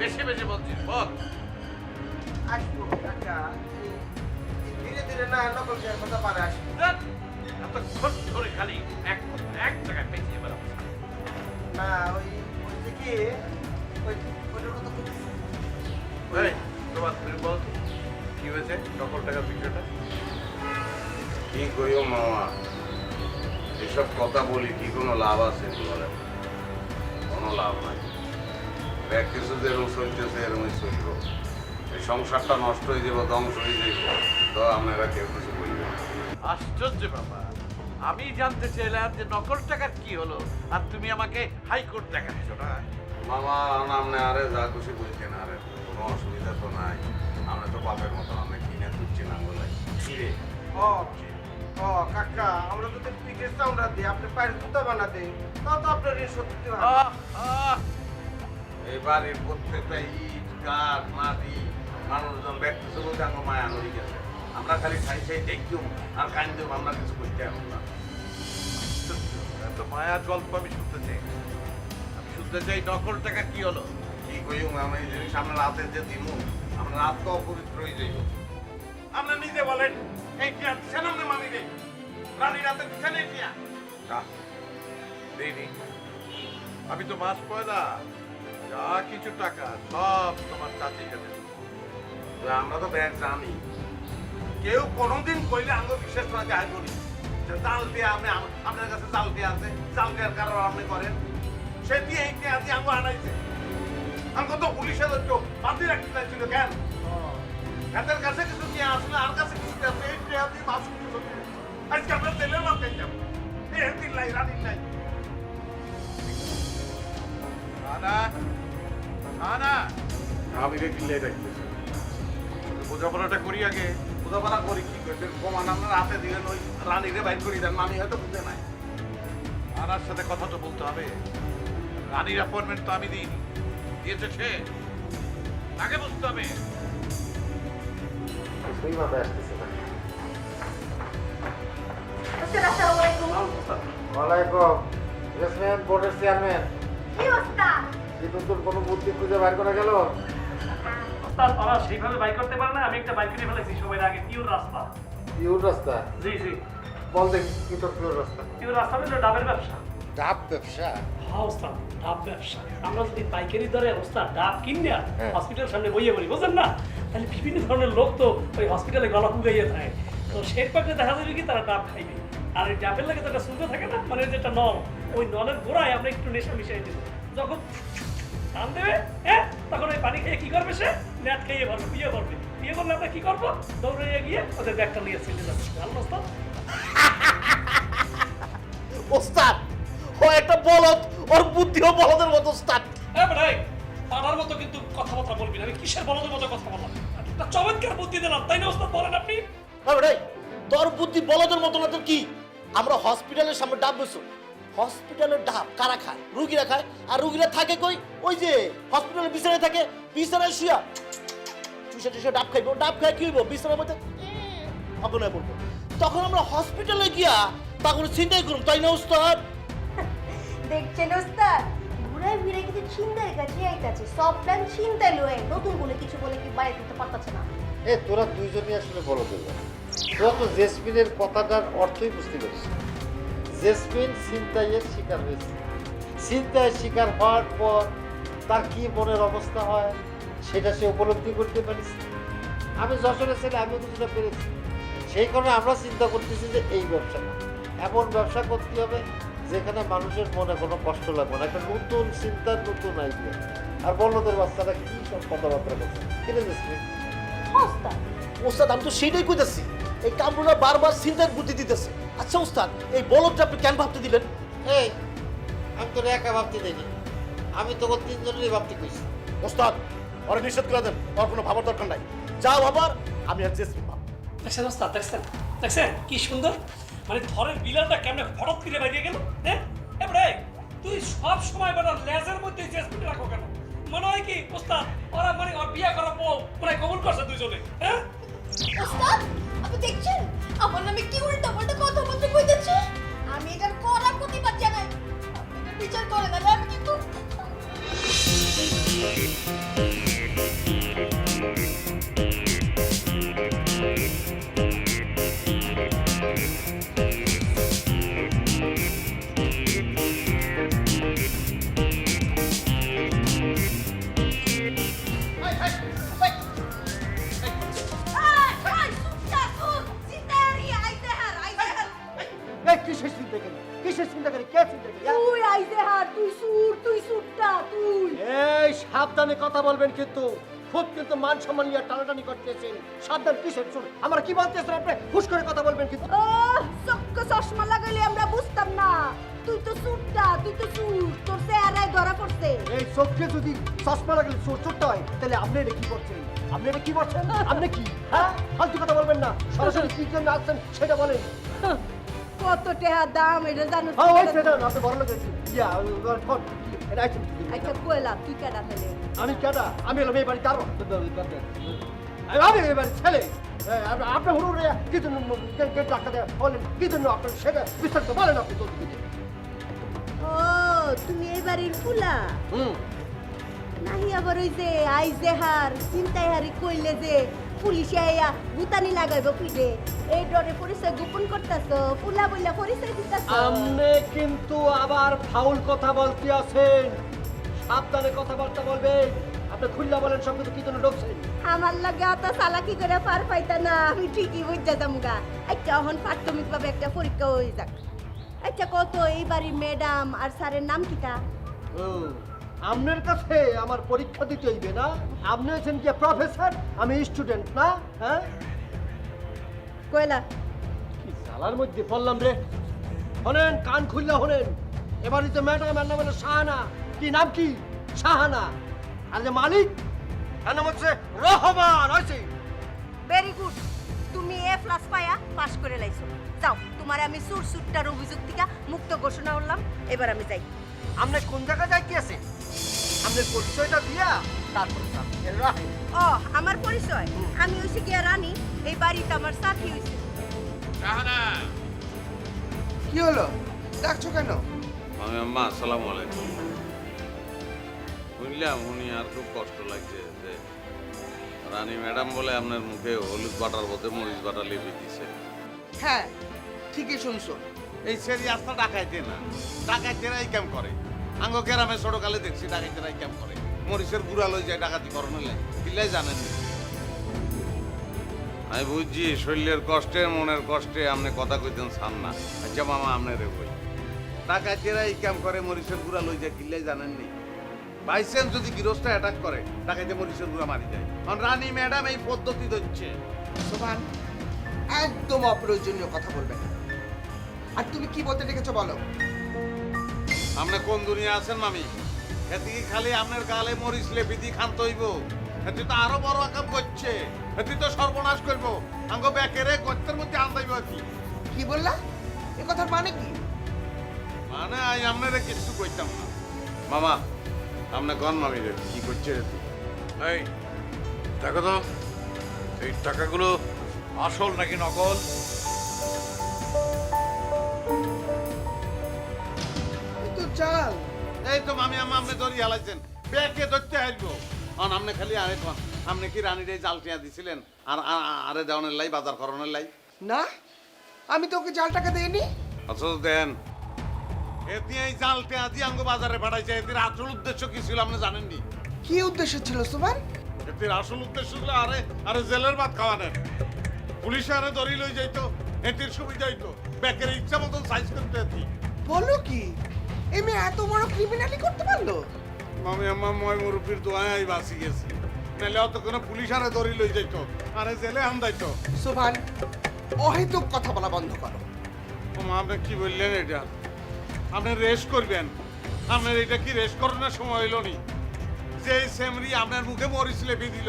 বেশি বেশি বলছিস বল। আসবো কাকা, ধীরে ধীরে না নকল দেওয়ার কথা পারে আসবো। এতক্ষণ ধরে খালি এক জায়গায় পেঁচিয়ে বেড়াচ্ছিস। না ওই কি ওই ওটার কথা বলতেছি। এই তোমার তুই বল তো, কি হয়েছে নকল টাকার বিষয়টা? কি কইও মামা, এসব কথা বলি কি কোনো লাভ আছে বলেন? কোনো লাভ নাই। ব্যাগ কিছু যেরকম চলতেছে এরকমই চলব। এই সংসারটা নষ্ট হয়ে যাবো, ধ্বংস হয়ে যাইব, তো আপনারা কেউ কিছু বলবেন না। আশ্চর্য বাবা, আমি জানতে চাইলাম যে নকল টাকার কি হলো, আর তুমি আমাকে হাইকোর্ট দেখাচ্ছ না। মামা আপনি আরে যা খুশি বলছেন, আরে কোনো অসুবিধা তো নাই। আমরা তো বাপের মতো আমরা কিনে তুলছি না বলাই কি রে। ও কাকা, আমরা যদি পিঠের চামড়া দিই, আপনি পায়ের জুতা বানা দেই, তাও তো আপনার ঋণ শোধ দিতে হবে। এই বাড়ির প্রত্যেকটা ইট কাঠ মাটি মানুষজন ব্যক্তিত্ব বলতে আমার মায়া হয়ে গেছে। আমরা খালি খাই দেখুম আর কান দেব, আমরা কিছু করতে এখন না। এত মায়ার গল্প আমি শুনতে চাই না। আমি শুনতে চাই নকল টাকা কি হলো। কি কইম আমি এই জিনিস আমরা রাতে যে দিমু, আমরা রাত তো অপবিত্র হয়ে যাইব। আপনি নিজে বলেন এই কি আর সেনামনে মানি নেই, রানী রাতে দিচ্ছেন এই কি দেইনি, আমি তো মাস পয়লা যা কিছু টাকা সব তোমার চাচির কাছে দেবো। আমরা তো ব্যাগ জানি, কেউ কোনোদিন কইলে আমরা বিশ্বাস করা যায় করি যে জাল দিয়ে আপনি আপনার কাছে জাল দিয়ে আছে, জাল দেওয়ার কারণ আপনি করেন, সে দিয়ে এই দিয়ে আজকে আঙ্গো আনাইছে। আমাকে তো পুলিশের একটু বাদি রাখতে চাইছিল কেন? এদের কাছে কিছু নিয়ে আসলে আর কাছে কিছু আছে, এই দিয়ে আপনি মাছ কিছু আজকে আমরা তেলের মাছ খাই যাবো, এই দিন নাই রানির নাই। আমি কিনলে রাখতেছি, বোঝাপড়াটা করি আগে। বোঝাপড়া করি কি করছেন, প্রমাণ আপনার হাতে দিলেন, ওই রানীরে বাইর করি দেন, আমি হয়তো বুঝে নাই। রানার সাথে কথা তো বলতে হবে। রানীর অ্যাপয়েন্টমেন্ট তো আমি দিইনি, দিয়েছে সে, তাকে বুঝতে হবে। ওয়ালাইকুম রেসমেন্ট বোর্ডের চেয়ারম্যান, কি অবস্থা? কি নতুন কোনো বুদ্ধি খুঁজে বাইর করা গেল? ওস্তাদ ওরা সেইভাবে বাইক করতে পারে না, আমি একটা বাইক কিনে ফেলেছি সময়ের আগে, পিওর রাস্তা। পিওর রাস্তা? জি জি, বল দেখি কি তোর পিওর রাস্তা? পিওর রাস্তা হলো ডাবের ব্যবসা। ডাব ব্যবসা? হ্যাঁ ওস্তাদ, ডাব ব্যবসা। আমরা যদি পাইকারি দরে ওস্তাদ ডাব কিনে হসপিটালের সামনে বইয়ে পড়ি, বুঝলেন না, তাহলে বিভিন্ন ধরনের লোক তো ওই হসপিটালে গলা ফুগাইয়ে থাকে, তো সেই পাকে দেখা যাবে কি তারা ডাব খাইবে। আর ওই ডাবের লাগে তো একটা সুন্দর থাকে না, মানে যেটা নল, ওই নলের গোড়ায় আমরা একটু নেশা মিশাই দেবো। যখন টান দেবে হ্যাঁ, তখন ওই পানি খেয়ে কি করবে, সে নেট খেয়ে পারবে, বিয়ে করবে। বিয়ে করলে আমরা কি করবো, দৌড়ে গিয়ে ওদের ব্যাগটা নিয়ে ছেড়ে যাবে। ভালো ওস্তাদ? ওস্তাদ ও একটা বলদ, ওর বুদ্ধিও বলদের মতো ওস্তাদ। হ্যাঁ ভাই, পাড়ার মতো কিন্তু কথাবার্তা বলবি না। আমি কিসের বলদের মতো কথা বললাম? একটা চমৎকার বুদ্ধি দিলাম, তাই না ওস্তাদ? বলেন আপনি। তোর বুদ্ধি বলদের মতো না তো কি? আমরা হসপিটালের সামনে ডাব বসো, হসপিটালের ডাব কারা খায়? রুগীরা খায়। আর রুগীরা থাকে কই? ওই যে হসপিটালের বিছানায় থাকে, বিছানায় শুয়া শুষে টুষে ডাব খাইবো, ডাব খাই কি হইব, বিছানার মধ্যে অগনায় পড়বো। তখন আমরা হসপিটালে গিয়া তা কোনো চিন্তাই করুন, তাই না উস্তাদ? দেখছেন ওস্তাদ, ঘুরাই ফিরে কিন্তু চিন্তার কাছে আইতাছে, সব প্ল্যান চিন্তায় লয়ে, নতুন বলে কিছু বলে কি বাইরে করতে পারতাছে না। এ তোরা দুইজনই আসলে বড় দেবে, তোরা তো জেসমিনের কথাটার অর্থই বুঝতে পারছিস। জেসমিন ছিনতাইয়ের শিকার হয়েছে, ছিনতাইয়ের শিকার হওয়ার পর তার কি মনের অবস্থা হয় সেটা সে উপলব্ধি করতে পারিস। আমি যশোরের ছেলে, আমিও কিছুটা পেরেছি। সেই কারণে আমরা চিন্তা করতেছি যে এই ব্যবসাটা এমন ব্যবসা করতে হবে যেখানে মানুষের মনে কোনো কষ্ট লাগবে না, একটা নতুন চিন্তার নতুন আইডিয়া। আর বলদের বাচ্চারা কি সব কথাবার্তা করছে, কিনে জেসমিন? ওস্তাদ আমি তো সেইটাই কইতাছি, এই কামরুনা বারবার চিন্তার বুদ্ধি দিতেছে। আচ্ছা ওস্তাদ, এই বলদটা আপনি কেন ভাবতে দিবেন? এই আমি তোর একা ভাবতে দেয়নি, আমি তোকে তিনজনেরই ভাবতে কইছি। ওস্তাদ ওরা নিষেধ করে দেন, ওর কোনো ভাবার দরকার নাই। যাও আবার আমি আর জেসমিন ভাব। দেখছেন ওস্তাদ, দেখছেন দেখছেন কি সুন্দর, মানে থরের বিলালটা কেমনে হঠাৎ করে বাইরে গেল। হ্যাঁ এবারে তুই সব সময় বেটা লেজের মধ্যে জেসমিন রাখো কেন? মনে হয় কি ওস্তাদ ওরা মানে ওর বিয়ে করা বউ মানে কবুল করছে দুইজনে? হ্যাঁ ওস্তাদ, আপনি দেখছেন আমার নামে কি উল্টা পাল্টা কথা বলতে কইতেছে? আমি এটার কড়া প্রতিবাদ জানাই, আপনি এটার বিচার করেন, না আমি কিন্তু কিসের চিন্তা করি, কিসের চিন্তা করি, কে চিন্তা করি? তুই আইছে হার, তুই সুটটা তুই। এই সাবধানে কথা বলবেন কিন্তু, খুব কিন্তু মান সম্মান নিয়ে টানাটানি করতেছেন। সাবধান, কিসের চুল? আমরা কি বলতেছেন আপনি হুশ করে কথা বলবেন কিন্তু। ও চক্ক চশমা লাগাইলে আমরা বুঝতাম না, তুই তো সুটটা, তুই তো সুট, তোর চেহারায় ধরা পড়ছে। এই চোখে যদি চশমা লাগলে চোরটা হয় তাহলে আপনি এটা কি করছেন? আপনি এটা কি করছেন? আপনি কি হ্যাঁ ফালতু কথা বলবেন না, সরাসরি কি জন্য আসছেন সেটা বলেন। কত টাকা দাম এটা জানো? হ্যাঁ ওই সেটা আপনি বড় লোক আছেন। ইয়া ফোন এটা আইছেন। আচ্ছা কইলা তুই কেডা তাহলে? আমি কেডা? আমি হলাম এই বাড়ি কারো, আমি এই বাড়ির ছেলে। আপনি হুড়ুরে কি জন্য গেট ডাক্তার বলেন, কি জন্য আপনার সেটা বিস্তারিত বলেন আপনি তো। ও তুমি এই বাড়ির ফুলা? নাহি আবার ওই যে আইজে হার চিন্তাই হারি কইলে যে পুলিশে আইয়া গুতানি লাগাইব পিঠে, এই ডরে পরিচয় গোপন করতেছ, ফুলা বইলা পরিচয় দিতেছ। আপনি কিন্তু আবার ফাউল কথা বলতে আছেন, সাবধানে কথাবার্তা বলবেন। আপনি খুললা বলেন সঙ্গে তো কি জন্য ঢুকছেন? আমার লাগে অত চালাকি করে পার পাইতা না, আমি ঠিকই বুঝা যামগা। আচ্ছা এখন প্রাথমিকভাবে একটা পরীক্ষা হয়ে যাক। আচ্ছা কত এই বাড়ির ম্যাডাম আর স্যারের নাম কিটা? আপনার কাছে আমার পরীক্ষা দিতে হইবে না, আপনি হচ্ছেন কি প্রফেসর, আমি স্টুডেন্ট না? হ্যাঁ কয়লা কি জালার মধ্যে পড়লাম রে। শোনেন, কান খুললা শোনেন, এবারই তো ম্যাডাম এর নাম হলো শাহানা। কি নাম? কি শাহানা। আর যে মালিক এর নাম হচ্ছে রহমান। হয়েছে? ভেরি গুড, তুমি A+ পায়া পাস করে লাইছো। যাও, তোমার আমি সুটটার অভিযোগ থেকে মুক্ত ঘোষণা করলাম। এবার আমি যাই। আপনি কোন জায়গায় যাইতে আছেন? আপনার পরিচয়টা দিয়া তারপর রাখেন। ও আমার পরিচয়, আমি হইছি গিয়া রানী, এই বাড়িতে আমার চাকরি হইছে। কি হলো, ডাকছো কেন? আমি আম্মা আসসালামু আলাইকুম। শুনলাম উনি আর খুব কষ্ট লাগছে যে রানী ম্যাডাম বলে আপনার মুখে হলুদ বাটার বদলে মরিচ বাটা লেপে দিছে। হ্যাঁ ঠিকই শুনছো। এই সেরি আস্তা ডাকাইতে না, ডাকাইতেরা এই কাম করে। আঙ্গ গ্রামে ছোটকালে দেখছি ডাকাইতেরা এই কাম করে, মরিচের গুড়া লই যায় ডাকাতি করানো লাগে, কিলাই জানেন। আমি বুঝছি শরীরের কষ্টে মনের কষ্টে আপনি কথা কইতেন ছান না। আচ্ছা মামা আপনারে বই, ডাকাইতেরা এই কাম করে, মরিচের গুড়া লই যায়, কিলাই জানেননি? বাইসেন্স যদি গৃহস্থ অ্যাটাক করে ডাকাইতে মরিচের গুড়া মারি যায়। কারণ রানী ম্যাডাম এই পদ্ধতি দিচ্ছে। সোহান একদম অপ্রয়োজনীয় কথা বলবে না। আর তুমি কি বলতে ডেকেছো বলো? আপনি কোন দুনিয়া আছেন মামি? এতে কি খালি আপনার গালে মরিচ লেপি দিয়ে খান্ত হইব? এতে তো আরো বড় আকাম করছে, এতে তো সর্বনাশ করব। আঙ্গ ব্যাকেরে গর্তের মধ্যে আনতাইব আর কি। কি বললা? এ কথার মানে কি? মানে আই আপনারে কিছু কইতাম না। মামা আপনি কোন মামি রে কি করছে? এই দেখো তো এই টাকাগুলো আসল নাকি নকল? তো চাল এই তো মামি আম্মা আপনি ধরি হালাইছেন ব্যাকে ধরতে আসবো আর আপনি খালি আরে কোন আপনি কি রানীর এই জাল টিয়া দিছিলেন আর আরে দেওয়ানের লাই বাজার করানোর লাই না, আমি তোকে জাল টাকা দেইনি। আচ্ছা দেন এতে এই জাল টিয়া দিয়ে আঙ্গ বাজারে পাঠাইছে এদের আসল উদ্দেশ্য কি ছিল আপনি জানেননি? কি উদ্দেশ্য ছিল সুমান? এদের আসল উদ্দেশ্য ছিল আরে আরে জেলের ভাত খাওয়ানোর পুলিশ আরে ধরি লই যাইতো এটির সুবিধা হইতো ব্যাকের ইচ্ছা মতন সাইজ করতে হতি বলো কি, এই মেয়ে এত বড় ক্রিমিনালি করতে পারলো? মামি আম্মা ময় মুরব্বীর দোয়ায় বাঁচি গেছি নাহলে অত কোনো পুলিশ আরে ধরি লই যাইতো আরে জেলে আমদাইতো সুমান, অহেতুক কথা বলা বন্ধ করো। মা আপনি কি বললেন এটা আপনি রেস্ট করবেন আপনার এটা কি রেস্ট করানোর সময় হইল নি যে সেমরি আপনার মুখে মরিচ লেপে দিল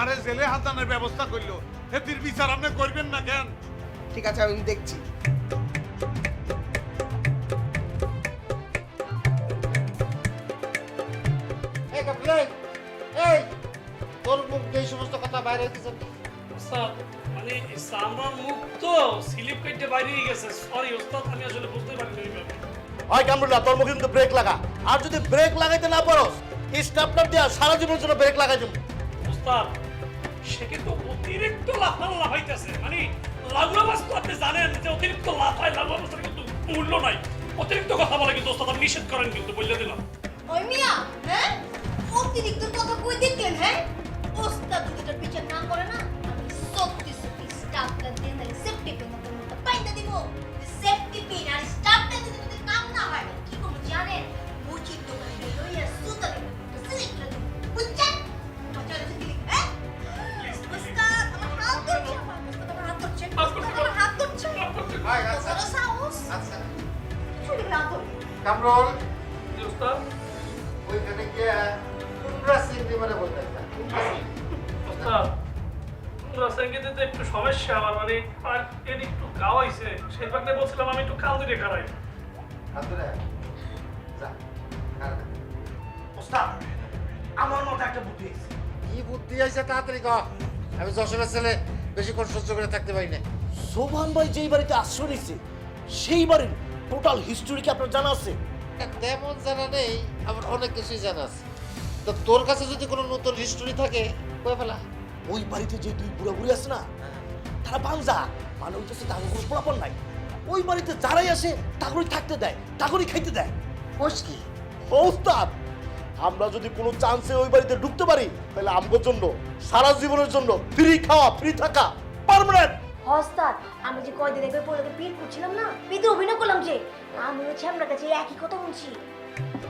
আরে জেলে হাতানোর ব্যবস্থা করলো এটির বিচার আপনি করবেন না কেন? ঠিক আছে, আমি দেখছি। এই কাপড়, এই তোর মুখ দিয়ে এই সমস্ত কথা বাইরে হইতেছে। ওস্তাদ মানে সামরার মুখ তো স্লিপ কেটে বাইরে গেছে, সরি ওস্তাদ, আমি আসলে বুঝতে পারিনি এইভাবে। হয় কামরুল্লাহ তোর মুখে কিন্তু ব্রেক লাগা, আর যদি ব্রেক লাগাইতে না পারো স্টাপলার দিয়া সারা জীবনের জন্য ব্রেক লাগাই দেবো। ওস্তাদ সে কিন্তু অতিরিক্ত লাফাল্লা হইতেছে, মানে লাগুয়াবাস তো আপনি জানেন যে অতিরিক্ত লাফায় লাগুয়াবাসের কিন্তু মূল্য নাই, অতিরিক্ত কথা বলে কিন্তু ওস্তাদ আপনি নিষেধ করেন কিন্তু, বলে দিলাম। ওই মিয়া, হ্যাঁ অতিরিক্ত কথা কই দেখলেন? হ্যাঁ ওস্তাদ যদি তোর পিছন না করে না, আমি সত্যি সত্যি স্টাফটা দিয়ে তাহলে সেফটি পিন পাইতে দিব। সেফটি পিন আর স্টাফটা যদি তোদের কাম না হয় কি করবো জানেন? মুচির দোকানে গিয়ে লইয়া সুতা দেবো, সিলেক্ট করে দেবো, বুঝছেন? চলে দিলি, হ্যাঁ ওস্তাদ আমার হাত ধরছে, ওস্তাদ আমার হাত ধরছে, ওস্তাদ আমার হাত ধরছে। ভাই, আচ্ছা। বড় সাহস, আচ্ছা ছুটি না ধরে। কামরুল জি ওস্তাদ। ওইখানে গিয়ে কুমড়া চিংড়ি মানে বলতে ওস্তাদ রাসায়নিকে তো একটু সমস্যা আমার, মানে আর এর একটু গাওয়াইছে, সেই ফাঁকে বলছিলাম আমি একটু কাল দিতে খারাই। ওস্তাদ আমার মতো একটা বুদ্ধি আছে। কি বুদ্ধি আছে তাড়াতাড়ি কর, আমি যশোরের ছেলে বেশিক্ষণ সহ্য করে থাকতে পারি না। সোভান ভাই যেই বাড়িতে আশ্রয় নিচ্ছে সেই বাড়ির টোটাল হিস্টোরি কি আপনার জানা আছে? তেমন জানা নেই, আমার অনেক কিছুই জানা আছে। তো তোর কাছে যদি কোনো নতুন হিস্টোরি থাকে কই ফেলা। ওই বাড়িতে যে দুই বুড়া বুড়ি আছে না, তারা বাঞ্জা, মানে হইতেছে তাদের কোনো পোলাপন নাই। ওই বাড়িতে যারাই আসে তাগরই থাকতে দেয়, তাগরই খাইতে দেয়। কোষ কি? ওস্তাদ আমরা যদি কোনো চান্সে ওই বাড়িতে ঢুকতে পারি তাহলে আমগোর জন্য সারা জীবনের জন্য ফ্রি খাওয়া ফ্রি থাকা পার্মানেন্ট। হস্তাদ আমি যে কয়দিন আগে পোলাকে পিট করছিলাম না, পিতে অভিনয় করলাম যে আমি হচ্ছে আপনার কাছে একই কথা বলছি।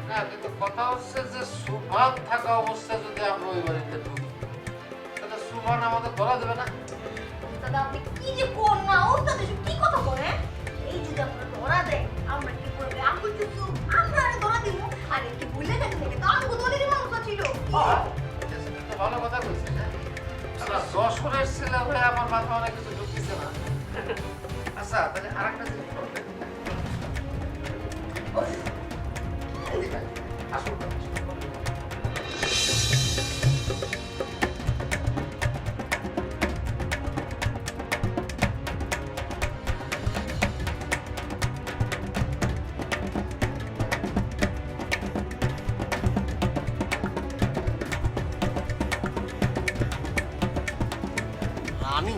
না কিন্তু কথা হচ্ছে যে সুভান থাকা অবস্থায় যদি আমরা ওই বাড়িতে ঢুকি তাহলে সুভান আমাদের ধরা দেবে না। দাদা আপনি কি যে কোন না ওটা দেশে কি কথা বলে? এই যদি আমরা ধরা দেয় আমরা কি করবে? আমগো চুচু আমরা আরে ধরা দিব, আর কি ভুলে গেছেন নাকি? তো আমগো দলেরই মানুষ ছিল। এটা তো ভালো কথা কইছিস। আমরা যশোরের ছেলে হয়ে আমার মাথায় অনেক কিছু ঢুকতেছে না। আচ্ছা তাহলে আরেকটা জিনিস করবে। এদিকে আসুন। রানী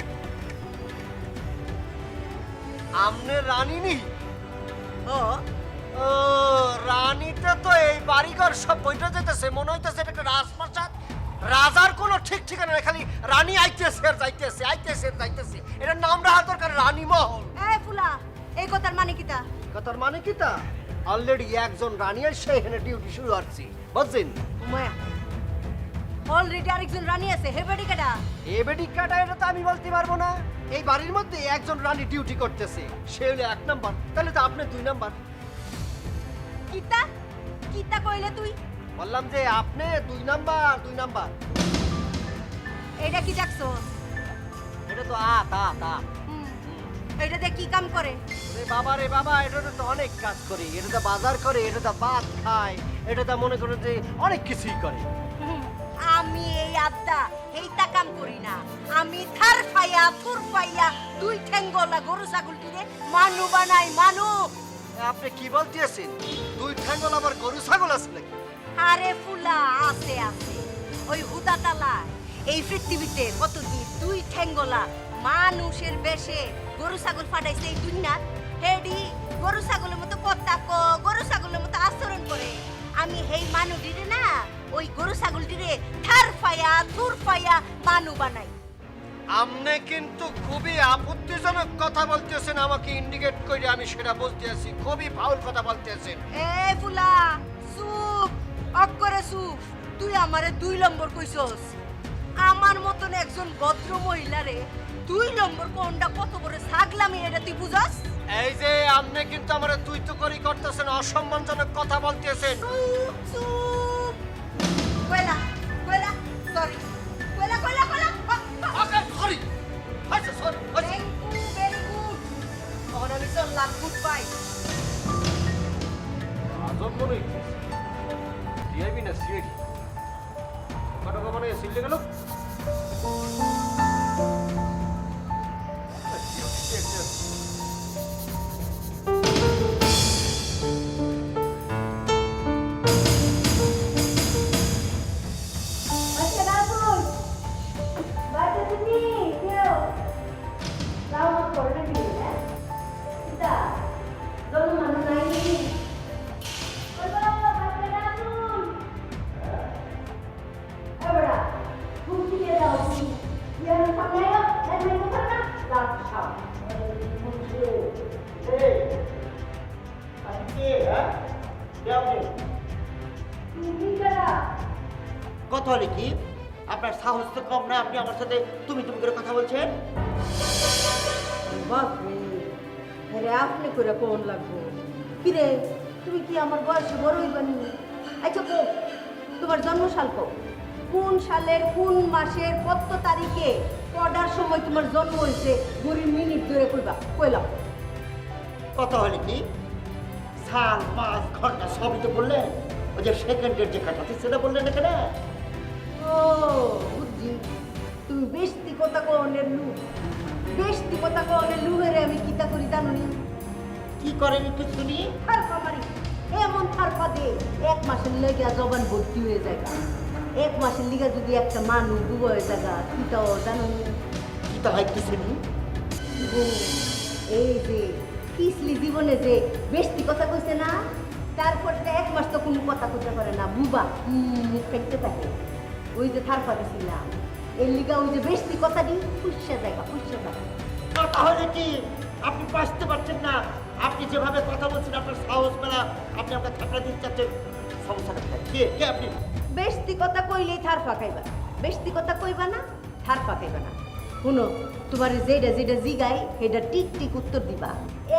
আমনে রানী নি? ও রানীটা তো এই বাড়িঘর সব বইটা যেতেছে, মনে হইতেছে এটা একটা রাজপ্রাসাদ। রাজার কোনো ঠিক ঠিকানা নেই, খালি রানী আইতেছে আর যাইতেছে, আইতেছে আর যাইতেছে। এটার নাম রাখা দরকার রানী মহল। এই ফুলা এই কথার মানে কিটা? কথার মানে কি তা? অলরেডি একজন রানী এসে এখানে ডিউটি শুরু হচ্ছে, বুঝছেন? মায়া অলরেডি আরেকজন রানী আছে, হেবেডি কেডা? এ বেডি কাটা এটা তো আমি বলতে পারবো না। এই বাড়ির মধ্যে একজন রানী ডিউটি করতেছে, সে হলো 1 নাম্বার, তাহলে তো আপনি 2 নাম্বার। কিতা কিতা কইলে তুই? বললাম যে আপনি 2 নাম্বার, 2 নাম্বার। এটা কি দেখছো? এটা তো তা এটা দিয়ে কি কাম করে? রে বাবা রে বাবা, এটা তো অনেক কাজ করে, এটা তো বাজার করে, এটা তো ভাত খায়, এটা তো মনে করেন যে অনেক কিছুই করে। আমি এই এই আড্ডা এইটা কাম করি না। আমি থার ফাইয়া থুর ফাইয়া দুই ঠ্যাঙ্গলা গরু ছাগলটিরে মানু বানাই মানু। আপনি কি বলতেছেন? দুই ঠ্যাঙ্গল আবার গরু ছাগল আছে নাকি? আরে ফুলা আছে আছে, ওই হুদাতালা এই পৃথিবীতে কতদিন দুই ঠ্যাঙ্গলা মানুষের বেশে গরু ছাগল ফাটাইছে এই দুনিয়ার। হেডি গরু ছাগলের মতো কথা ক, গরু ছাগলের মতো আচরণ করে। আমি হেই মানু দিরে না ওই গরু ছাগল দিরে থার ফাইয়া থুর ফাইয়া মানু বানাই। আপনি কিন্তু খুবই আপত্তিজনক কথা বলতেছেন, আমাকে ইন্ডিকেট করে আমি সেটা বলতে আছি। খুবই ফাউল কথা বলতেছেন। এ ফুলা চুপ, অক্করে চুপ। তুই আমারে 2 নম্বর কইছস। আমার মতন একজন ভদ্র মহিলারে 2 নম্বর কোনটা কত বড় ছাগলামি এটা তুই বুঝাস? এই যে আপনি কিন্তু আমারে তুই তো করি করতেছেন, অসম্মানজনক কথা বলতেছেন। চুপ চুপ। কইলা কইলা সরি, কইলা কইলা কইলা। ওকে সরি, আচ্ছা sorry. Thank you very good. ওরা মিস্টার লাভ গুড বাই। আজব মনে ডিআইবি না সিআইডি কত মানে সিলে গেল। আচ্ছা রাহুল, বাচ্চা তুমি কেউ রাহুল করলে কি না? এটা জন্য মানুষ নাই নি। বলো বাচ্চা রাহুল। এবড়া খুশি দিয়ে দাও তুমি। ইয়ার সামনে আয়, এই মেয়ে কথা না লাভ খাও। তুমি কেডা? কথা হলে কি? আপনার সাহস তো কম না, আপনি আমার সাথে তুমি তুমি করে কথা বলছেন। বাপরে, আরে আপনি করে কোন লাগবো? কিরে তুমি কি আমার বয়সে বড় হইবানি? আচ্ছা কো তোমার জন্মসাল কো? কোন সালের কোন মাসের কত তারিখে কটার সময় তোমার জন্ম হয়েছে? গড়ি মিনিট ধরে কইবা, কইলাম। কথা হলে কি? সাল মাস ঘন্টা সবই তো বললেন। ওই যে সেকেন্ডের যে কাটাতে সেটা বললেন না কেন? ও বুঝছি, তুমি বেশি কথা কনের লু, বেশি কথা কনের লুহেরে আমি কিতা করি জানি? কি করেন একটু শুনি। থারপা মারি, এমন থারপা দে 1 মাসের লেগে জবান ভর্তি হয়ে যায়। 1 মাসের লিগে যদি একটা মানুষ ডুবো হয়ে যায় কিতাও জানো? কি তা হয় একটু শুনি। এই যে পিছলি জীবনে যে বেশি কথা কইছে না, তারপর 1 মাস তো কোনো কথা কইতে পারে না, বুবা ফেকতে থাকে। ওই যে থারপা দিছিলাম এর লিগা ওই যে বেশি কথা দিই ফুসছে জায়গা, ফুসছে জায়গা। কথা হলে কি? আপনি বাঁচতে পারছেন না। আপনি যেভাবে কথা বলছেন আপনার সাহস মেলা, আপনি আমাকে থাপড়া দিতে চাচ্ছেন। সমস্যাটা কোথায়? কে কে আপনি? বেশি কথা কইলেই থার পাকাইবা, বেশি কথা কইবা না থার পাকাইবা না। শুনো, তোমার যেটা যেটা জিগাই সেটা টিক টিক উত্তর দিবা,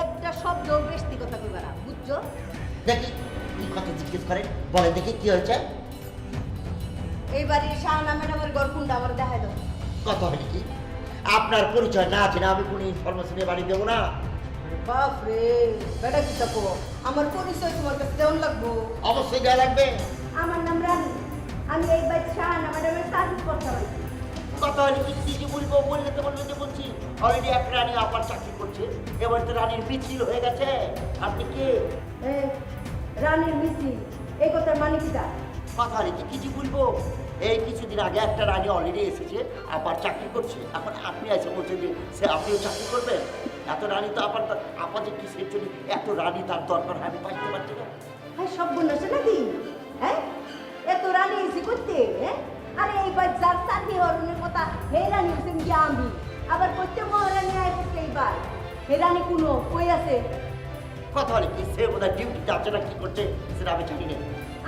একটা শব্দ বেশি কথা কইবা না, বুঝছো? দেখি কি কথা জিজ্ঞেস করেন, বলে দেখি কি হয়েছে। এই বাড়ির শাহানা ম্যাডামের গড়কুন্ডা আমার দেখাই দাও। কথা হলে কি? আপনার পরিচয় না আছে না, আমি কোনো ইনফরমেশনে বাড়ি দেবো না। বাপরে বেটা কি তাকো, আমার পরিচয় তোমার কাছে দেওয়ান লাগবো? অবশ্যই গায়ে লাগবে। আমার নাম রানী, আমি এই বাড়ির শাহানা ম্যাডামের সার্ভিস করতে পারি। কথা হলে কি? কি যে বলবো, বললে তো বললে যে বলছি। অলরেডি এক রানী আপনার চাকরি করছে, এবার তো রানীর মিছিল হয়ে গেছে। আপনি কে? রানীর মিছিল, এই কথার মানে কি? কথা হলে কি? কি যে বলবো, এই কিছুদিন আগে একটা রানী অলরেডি এসেছে, আবার চাকরি করছে। এখন আপনি এসে বলছেন যে সে আপনিও চাকরি করবেন? এত রানী তো আপনার যে কিসের জন্য এত রানী তার দরকার হয় আমি পাইতে পারছি না। হ্যাঁ সব বলছে নাকি? হ্যাঁ এত রানী এসে করতে? হ্যাঁ আরে এইবার যার চাকরি হরণের কথা হে রানী হচ্ছেন গিয়ে আমি, আবার করতে মহারানী আয় করতে এইবার হে রানী কোনো কই আছে? কথা হলে কি? সে বোধহয় ডিউটিতে আছে না কি করছে সেটা আমি জানি না।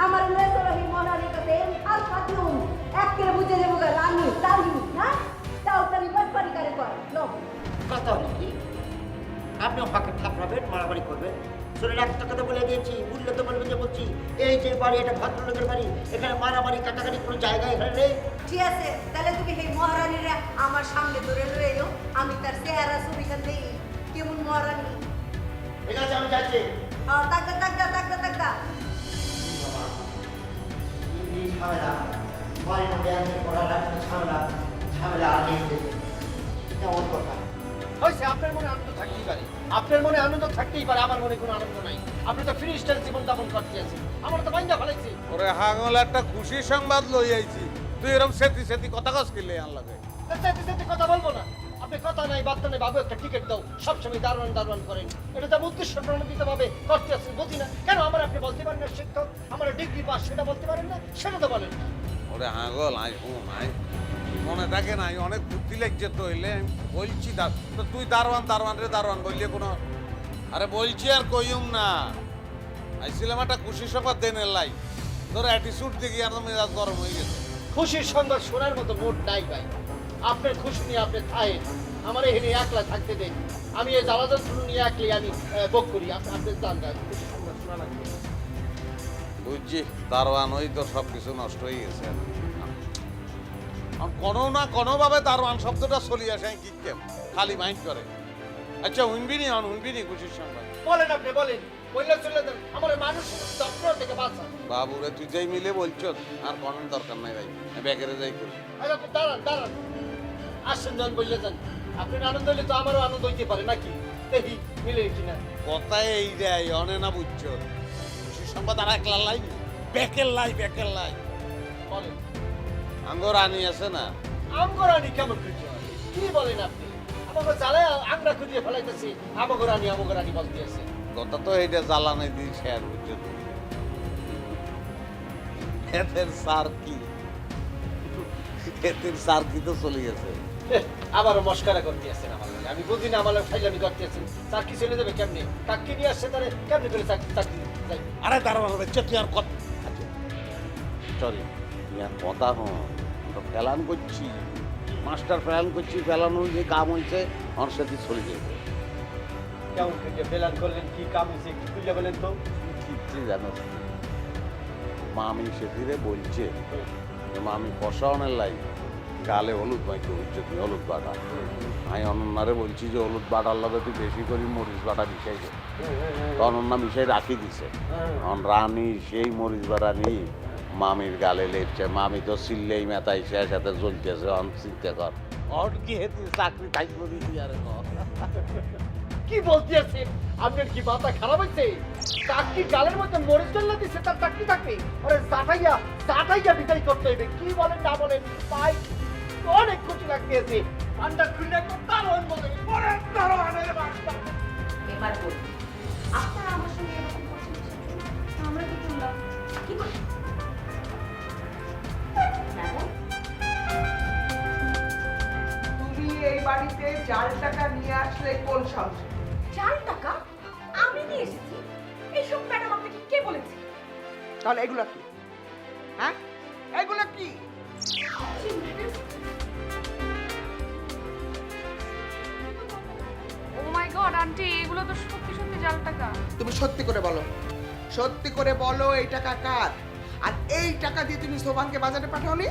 আমার লয়ে চলো হে মহারানীর কাছে আর পাতিউন একেবারে বুঝে দেবো রানী তালি, হ্যাঁ তাও তালি বাটপারি করে কর লো। কথা হলে কি? আপনি আমাকে থাপড়াবেন, মারামারি করবেন? শুনে একটা কথা বলে দিয়েছি, বুঝলে তো বলবেন যে বলছি। এই যে বাড়ি, এটা ভদ্রলোকের বাড়ি, এখানে মারামারি কাটাকাটি কোনো জায়গা এখানে নেই। ঠিক আছে, তাহলে তুমি হে মহারানীরা আমার সামনে ধরে লয়ে এলো, আমি তার চেহারা ছবিখান দেই কেমন মহারানী। ঠিক আছে, আমি যাচ্ছি। তাকদা তাকদা তাকদা তাকদা। এই ঝামেলা বাড়ির মধ্যে এমনি করার একটা ঝামেলা আগে কেমন কথা হয়েছে? আপনার মনে আনন্দ থাকতেই পারে, আপনার মনে আনন্দ থাকতেই পারে, আমার মনে কোনো আনন্দ নাই। আপনি তো ফ্রি স্টাইল জীবনযাপন করতে আছেন, আমার তো বাইন্দা ফেলাইছি। ওরে হাগল একটা খুশির সংবাদ লই আইছি, তুই এরকম সেতি কথা কস কিলে আন লাগে। কথা বলবো না, আপনি কথা নাই বার্তা নেই, বাবু একটা টিকিট দাও, সবসময় দারোয়ান করেন, এটা তো উদ্দেশ্য প্রণোদিত ভাবে করতে আছেন, বুঝি না কেন? আমার আপনি বলতে পারেন না শিক্ষক, আমার ডিগ্রি পাস, সেটা বলতে পারেন না, সেটা তো বলেন না। ওরে হাগল আই হুন আই মনে থাকে নাই, অনেক বুদ্ধি লাগছে তো হইলে আমি বলছি তো তুই দারোয়ান বললে কোনো, আরে বলছি আর কইম না, আইছিলাম একটা খুশির সংবাদ দেনের লাই, তোর অ্যাটিটিউড দেখি আর মেজাজ গরম হয়ে গেছে। খুশির সংবাদ শোনার মতো মুড নাই ভাই, আপনার খুশি নিয়ে আপনি থাকেন, আমার এখানে একলা থাকতে দেন, আমি এই জ্বালাতন শুরু নিয়ে একলাই আমি ভোগ করি, আপনার জান যায় খুশির সংবাদ শোনা লাগবে। বুঝছি দারোয়ান ওই তো সব কিছু নষ্ট হয়ে গেছে, কোনো না কোনোভাবে দারোয়ান শব্দটা চলি আসে কি খালি মাইন্ড করে। আচ্ছা হুনবিনি খুশির সংবাদ বলেন, আপনি বলেন, বললে চলে দেন, আমার মানুষ ডক্টর থেকে বাঁচান। বাবুরে তুই যাই মিলে বলছো, আর কোনো দরকার নাই ভাই, ব্যাগেরে যাই করি। আচ্ছা দাঁড়ান আসেন, যান বললে যান, আপনার আনন্দ হলে তো আমারও আনন্দ হইতে পারে নাকি, দেখি মিলে কিনা। কথায় এই যাই অনে না বুঝছো, খুশির সংবাদ আর একলা লাই ব্যাকের লাই বলেন। আঙ্গর আনি আছে না, আমগরানি কেমন খুঁজে হয়? কি বলেন আপনি? আমাকে জ্বালায় আমরা খুঁজিয়ে ফেলাইতেছি, আমগরানি বলতে আছে। কথা তো এইটা জ্বালানি দিয়ে শেয়ার বুঝছো তুমি, এদের সার কি তো চলে গেছে। আবারও মস্কারা করতে আসছেন আমার লগে। আমি বুঝি না আমার ফাইলামি করতে আছেন, চাকরি চলে যাবে কেমনে? চাকরি নিয়ে আসছে তাহলে কেমনে করে চাকরি যাই? আরে দাঁড়ানো হচ্ছে তুই আর কথা সরি তুই আর কথা হন, ফেলান করছি মাস্টার ফেলান করছি, ফেলানোর যে কাম হয়েছে আমার সাথে চলে যাবে। কেমন খুঁজে ফেলান করলেন, কি কাম হয়েছে একটু খুঁজে বলেন তো। ঠিক জানো মামি সেদিনে বলছে যে মামি ফসাওনের লাই গালে হলুদ মাইকে হচ্ছে, তুই হলুদ বাটা। আমি অনন্যারে বলছি যে হলুদ বাটার লগে তুই বেশি করে মরিচ বাটা মিশাই দে, তো অনন্যা মিশাই রাখি দিছে। রানী সেই মরিচ বাটা নিয়ে মামির গালে লেপছে, মামি তো সিল্লেই মেতাইছে, সাথে জ্বলতেছে। চিন্তা কর অন কি হেতু চাকরি থাকবো দিদি আরে কি বলতে আছেন? আপনার কি মাথা খারাপ হয়েছে? চাকরি গালের মধ্যে মরিচ জল্লা দিচ্ছে, তার চাকরি থাকবে? ওরে চাটাইয়া বিদায় করতে হবে। কি বলেন না বলেন তাই অনেক খুশি লাগতেছে। ঠান্ডা খুলে দারোয়ান বলে দারোয়ানের বাচ্চা। এবার বল, আপনারা আমার সঙ্গে এরকম করছেন, আমরা কি করলাম? কি করছি? তুমি এই বাড়িতে জাল টাকা নিয়ে আসলে কোন সাহসে? 4 টাকা আমি নিয়ে এসেছি? এইসব ম্যাডাম আপনাকে কে বলেছে? তাহলে এগুলো কি? হ্যাঁ, এগুলো কি? ও মাই গড আন্টি, এগুলো তো সত্যি জাল টাকা। তুমি সত্যি করে বলো এই টাকা কার? আর এই টাকা দিয়ে তুমি সোভানকে বাজারে পাঠাওনি?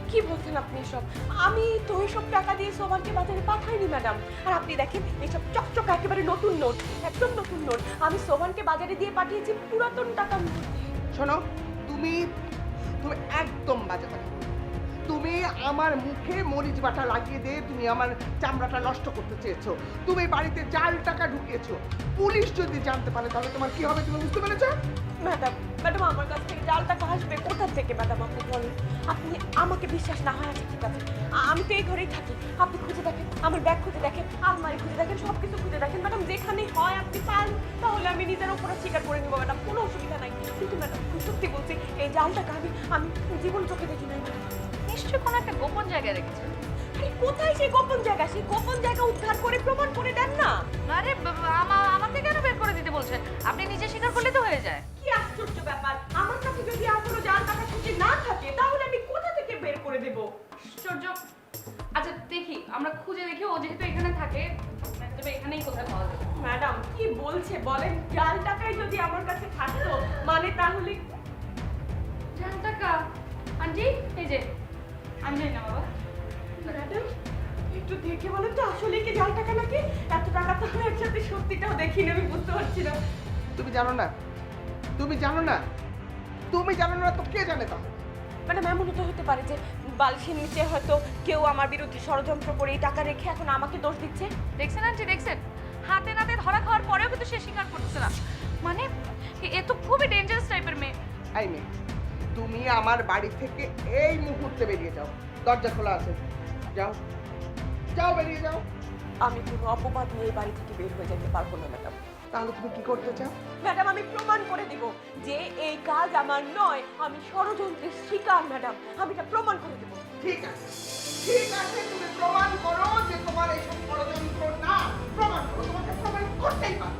কি বলছেন আপনি এসব? আমি তো এসব টাকা দিয়ে সোভানকে বাজারে পাঠাইনি ম্যাডাম। আর আপনি দেখেন এইসব চকচক একেবারে নতুন নোট, একদম নতুন নোট। আমি সোভানকে বাজারে দিয়ে পাঠিয়েছি পুরাতন টাকা। শোনো, তুমি একদম বাজে কথা। তুমি আমার মুখে মরিচ বাটা লাগিয়ে দিয়ে তুমি আমার চামড়াটা নষ্ট করতে চেয়েছো। তুমি বাড়িতে জাল টাকা ঢুকিয়েছো। পুলিশ যদি জানতে পারে তাহলে তোমার কি হবে তুমি বুঝতে পেরেছো? ম্যাডাম আমার কাছ থেকে জাল টাকা আসবে কোথা থেকে ম্যাডাম? আপনি বলেন। আপনি আমাকে বিশ্বাস না হয় আছে, ঠিক আছে, আমি তো এই ঘরেই থাকি। আপনি খুঁজে দেখেন, আমার ব্যাগ খুঁজে দেখেন, আলমারি খুঁজে দেখেন, সব কিছু খুঁজে দেখেন ম্যাডাম। যেখানে হয় আপনি পান তাহলে আমি নিজের উপরে স্বীকার করে নিব ম্যাডাম, কোনো অসুবিধা নাই। কিন্তু ম্যাডাম সত্যি বলছি, এই জাল টাকা আমি জীবন চোখে দেখি নাই ম্যাডাম। নিশ্চয়ই কোনো একটা গোপন জায়গায় রেখেছেন। আরে কোথায় সেই গোপন জায়গা? সেই গোপন জায়গা উদ্ধার করে প্রমাণ করে দেন না। আরে আমাকে কেন বের করে দিতে বলছেন? আপনি নিজে স্বীকার করলে তো হয়ে যায়। কি আশ্চর্য ব্যাপার! আমার কাছে যদি এখনো জাল টাকা খুঁজে না থাকে তাহলে আমি কোথা থেকে বের করে দেব? আশ্চর্য। আচ্ছা দেখি, আমরা খুঁজে দেখি, ও যেহেতু এখানে থাকে তবে এখানেই কোথায় পাওয়া যাবে। ম্যাডাম কি বলছে বলেন? জাল টাকাই যদি আমার কাছে থাকতো মানে তাহলে জাল টাকা? আন্টি এই যে, আমি জানি না বাবা। ম্যাডাম একটু দেখে বলেন তো আসলে কি জাল টাকা নাকি? এত টাকা তো আমি একসাথে সত্যিটাও দেখিনি, আমি বুঝতে পারছি না। তুমি জানো না তো কে জানে তাহলে? ম্যাডাম এমনও তো হতে পারে যে বালিশের নিচে হয়তো কেউ আমার বিরুদ্ধে ষড়যন্ত্র করে এই টাকা রেখে এখন আমাকে দোষ দিচ্ছে। দেখছেন আন্টি, দেখছেন? হাতে নাতে ধরা খাওয়ার পরেও কিন্তু সে স্বীকার করতেছে না। মানে এ তো খুবই ডেঞ্জারাস টাইপের মেয়ে। আই মেয়ে, তুমি আমার বাড়ি থেকে এই মুহূর্তে বেরিয়ে যাও। দরজা খোলা আছে, যাও যাও, বেরিয়ে যাও। আমি কোনো অপবাদ নিয়ে এই বাড়ি থেকে বের হয়ে যেতে পারবো না ম্যাডাম। তাহলে তুমি কি করতে চাও? ম্যাডাম আমি প্রমাণ করে দিব যে এই কাজ আমার নয়, আমি ষড়যন্ত্রের শিকার ম্যাডাম, আমি এটা প্রমাণ করে দেব। ঠিক আছে, ঠিক আছে, তুমি প্রমাণ করো যে তোমার এইসব ষড়যন্ত্র না। প্রমাণ করো, তোমাকে প্রমাণ করতেই পারো।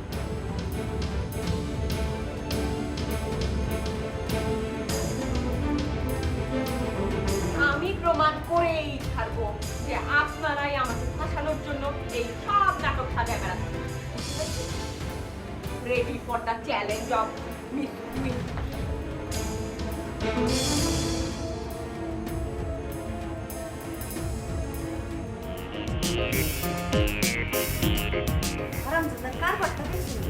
আমি প্রমাণ করেই ছাড়বো যে আপনারাই আমাকে ফাঁসানোর জন্য এই সব নাটক সাজায় বেড়াচ্ছেন। Ready for the challenge of miss queen. হারামজাদা কার বার্তা দিছিস?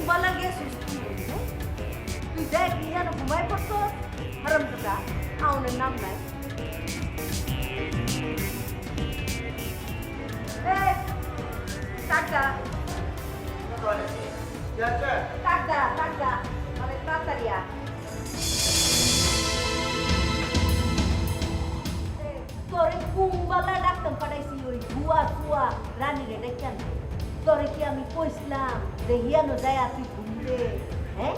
বলা গেছিস তুই দেখ যেন ঘুমায় পড়তো। হারামজাদা আউনের নাম নাই। টাকা টাকা টাকা মানে তাড়াতাড়িয়া তোরে কুম্বালা ডাক্তার পাঠাইছি ওই ভুয়া ভুয়া রানীরে ডেকে আনতে। তোরে কি আমি কইছিলাম যে হিয়ানো যায় তুই ঘুমলে? হ্যাঁ,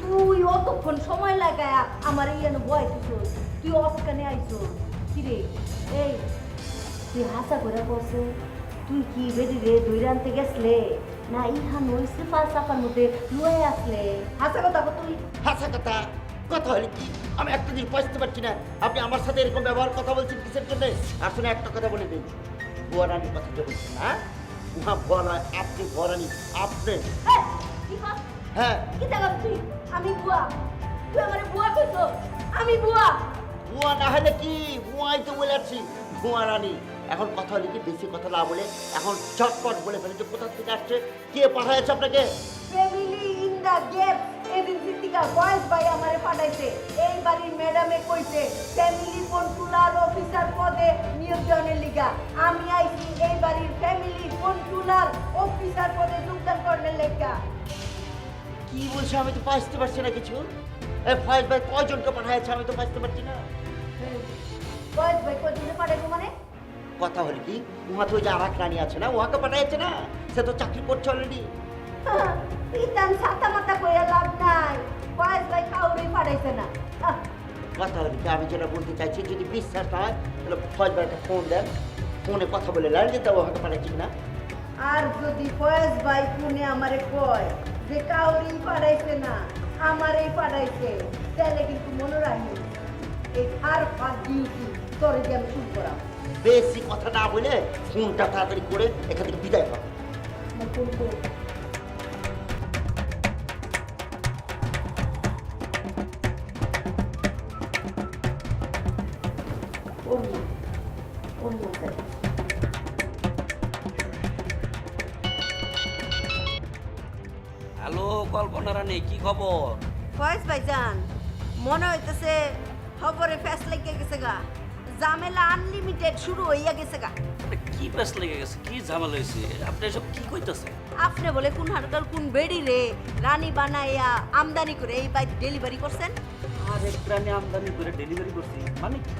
তুই অতক্ষণ সময় লাগায়া আমার ইয়ানো ভয় দিছস, তুই অফকানে আইছস। কিরে এই তুই হাসা করে বসে, তুই কি বেরি রে দইরা আনতে গেছলে না ইহান ওই সিফা সাফার মধ্যে লুয়ে আসলে? হাসা কথা তুই। হাসা কথা কথা হলে কি? আমি একটা জিনিস বুঝতে পারছি না, আপনি আমার সাথে এরকম ব্যবহার কথা বলছেন কিসের জন্য? আসলে একটা কথা বলে দিন, ভুয়া রানীর কথা যে বলছেন না, উহা ভুয়া নয়, আপনি ভুয়া রানী। আপনি কি কর? হ্যাঁ, কি জায়গা তুই? আমি বুয়া? তুই আমারে বুয়া কইছো? আমি বুয়া? ভুয়া না হলে কি? ভুয়াই তো বলে আছি, ভুয়া রানী। এখন কথা হলে কি, বেশি কথা না বলে এখন চটপট বলে ফেলে যে কোথা থেকে আসছে, কে পাঠাইছে আপনাকে? Family in the gate agency থেকে বয়েস ভাই আমারে পাঠাইছে। এই বাড়ির ম্যাডামে কইছে ফ্যামিলি কন্ট্রোলার অফিসার পদে নিয়োগ দেওয়ার লিগা। আমি আইছি এই বাড়ির ফ্যামিলি কন্ট্রোলার অফিসার পদে যোগদান করার লিগা। কি বলছে আমি তো বুঝতে পারছি না কিছু। এই ফয়েজ ভাই কয়জনকে পাঠাইছে আমি তো বুঝতে পারছি না। বয়েস ভাই কতজনে পাঠাইবো মানে? কথা হলে কি, উহা তো ওই যে আর এক রানী আছে না, উহাকে পাঠাইছে না, সে তো চাকরি করছে অলরেডি। ইতান ছাতা মাতা কইয়া লাভ নাই, বয়েস ভাই কাউরে পাঠাইছে না। কথা হলে কি, আমি যেটা বলতে চাইছি, যদি বিশ্বাস না হয় তাহলে ফয়েজ ভাইকে ফোন দেন, ফোনে কথা বলে লাল যেতে উহাকে পাঠাইছি না। আর যদি ফয়েজ ভাই ফোনে আমারে কয় যে কাউরি পাঠাইছে না আমারই পাঠাইছে, তাহলে কিন্তু মনে রাখি এই আর ফাঁক ডিউটি তোরে দিয়ে আমি শুরু করা। বেশি কথা না বলে ফোনটা তাড়াতাড়ি করে এখান থেকে বিদায় পাবো। হ্যালো কল্পনা রানী, কি খবর? ফয়েজ ভাইজান, মনে হইতেছে খবরে ফ্যাস লেগে গেছে গা, ঝামেলা আনলিমিটেড শুরু হইয়া গেছে গা। কি প্যাস লেগে গেছে? কি ঝামেলা হয়েছে? আপনি এসব কি কইতেছেন? আপনি বলে কোন হারকার কোন বেড়ি রে রানী বানাইয়া আমদানি করে এই বাইক ডেলিভারি করছেন? আর এক প্রাণী আমদানি করে ডেলিভারি করছি মানে কি?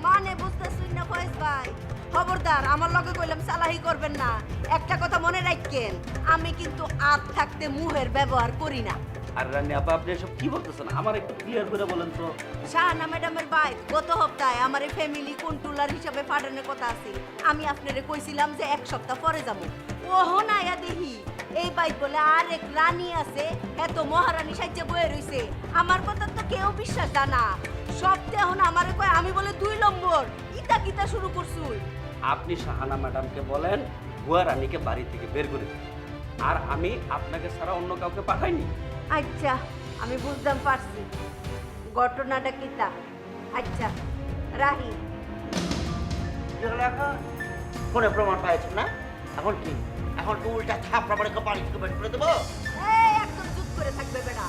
মানে বুঝতেছুই না ফয়েজ ভাই? খবরদার আমার লগে কইলাম চালাহি করবেন না। একটা কথা মনে রাখেন, আমি কিন্তু আপ থাকতে মুহের ব্যবহার করি না। আর রানী আপা, আপনি এসব কি বলতেছেন? আমার একটু ক্লিয়ার করে বলেন তো। শাহানা ম্যাডামের বাইক গত সপ্তাহে আমার এই ফ্যামিলি কন্ট্রোলার হিসাবে পাঠানোর কথা আছে। আমি আপনারে কইছিলাম যে এক সপ্তাহ পরে যাবো। ওহো না ইয়া দেখি এই বাইক বলে আর এক রানী আছে, এত মহারানী সাজ্জা বয়ে রইছে। আমার কথা তো কেউ বিশ্বাস দেয় না। সপ্তাহে এখন আমারে কয় আমি বলে 2 নম্বর। ইতা কিতা শুরু করছুই? আপনি শাহানা ম্যাডামকে বলেন ভুয়া রানীকে বাড়ি থেকে বের করে দিন। আর আমি আপনাকে ছাড়া অন্য কাউকে পাঠাইনি। আচ্ছা, আমি বুঝতাম পারছি ঘটনাটা কিতা। আচ্ছা রাহি, ফোনে প্রমাণ পাইছেন না? এখন কি? এখন তো উল্টা থাপড়া পড়ে বাড়ি থেকে বের করে দেবো। এই একদম চুপ করে থাকবে বেটা।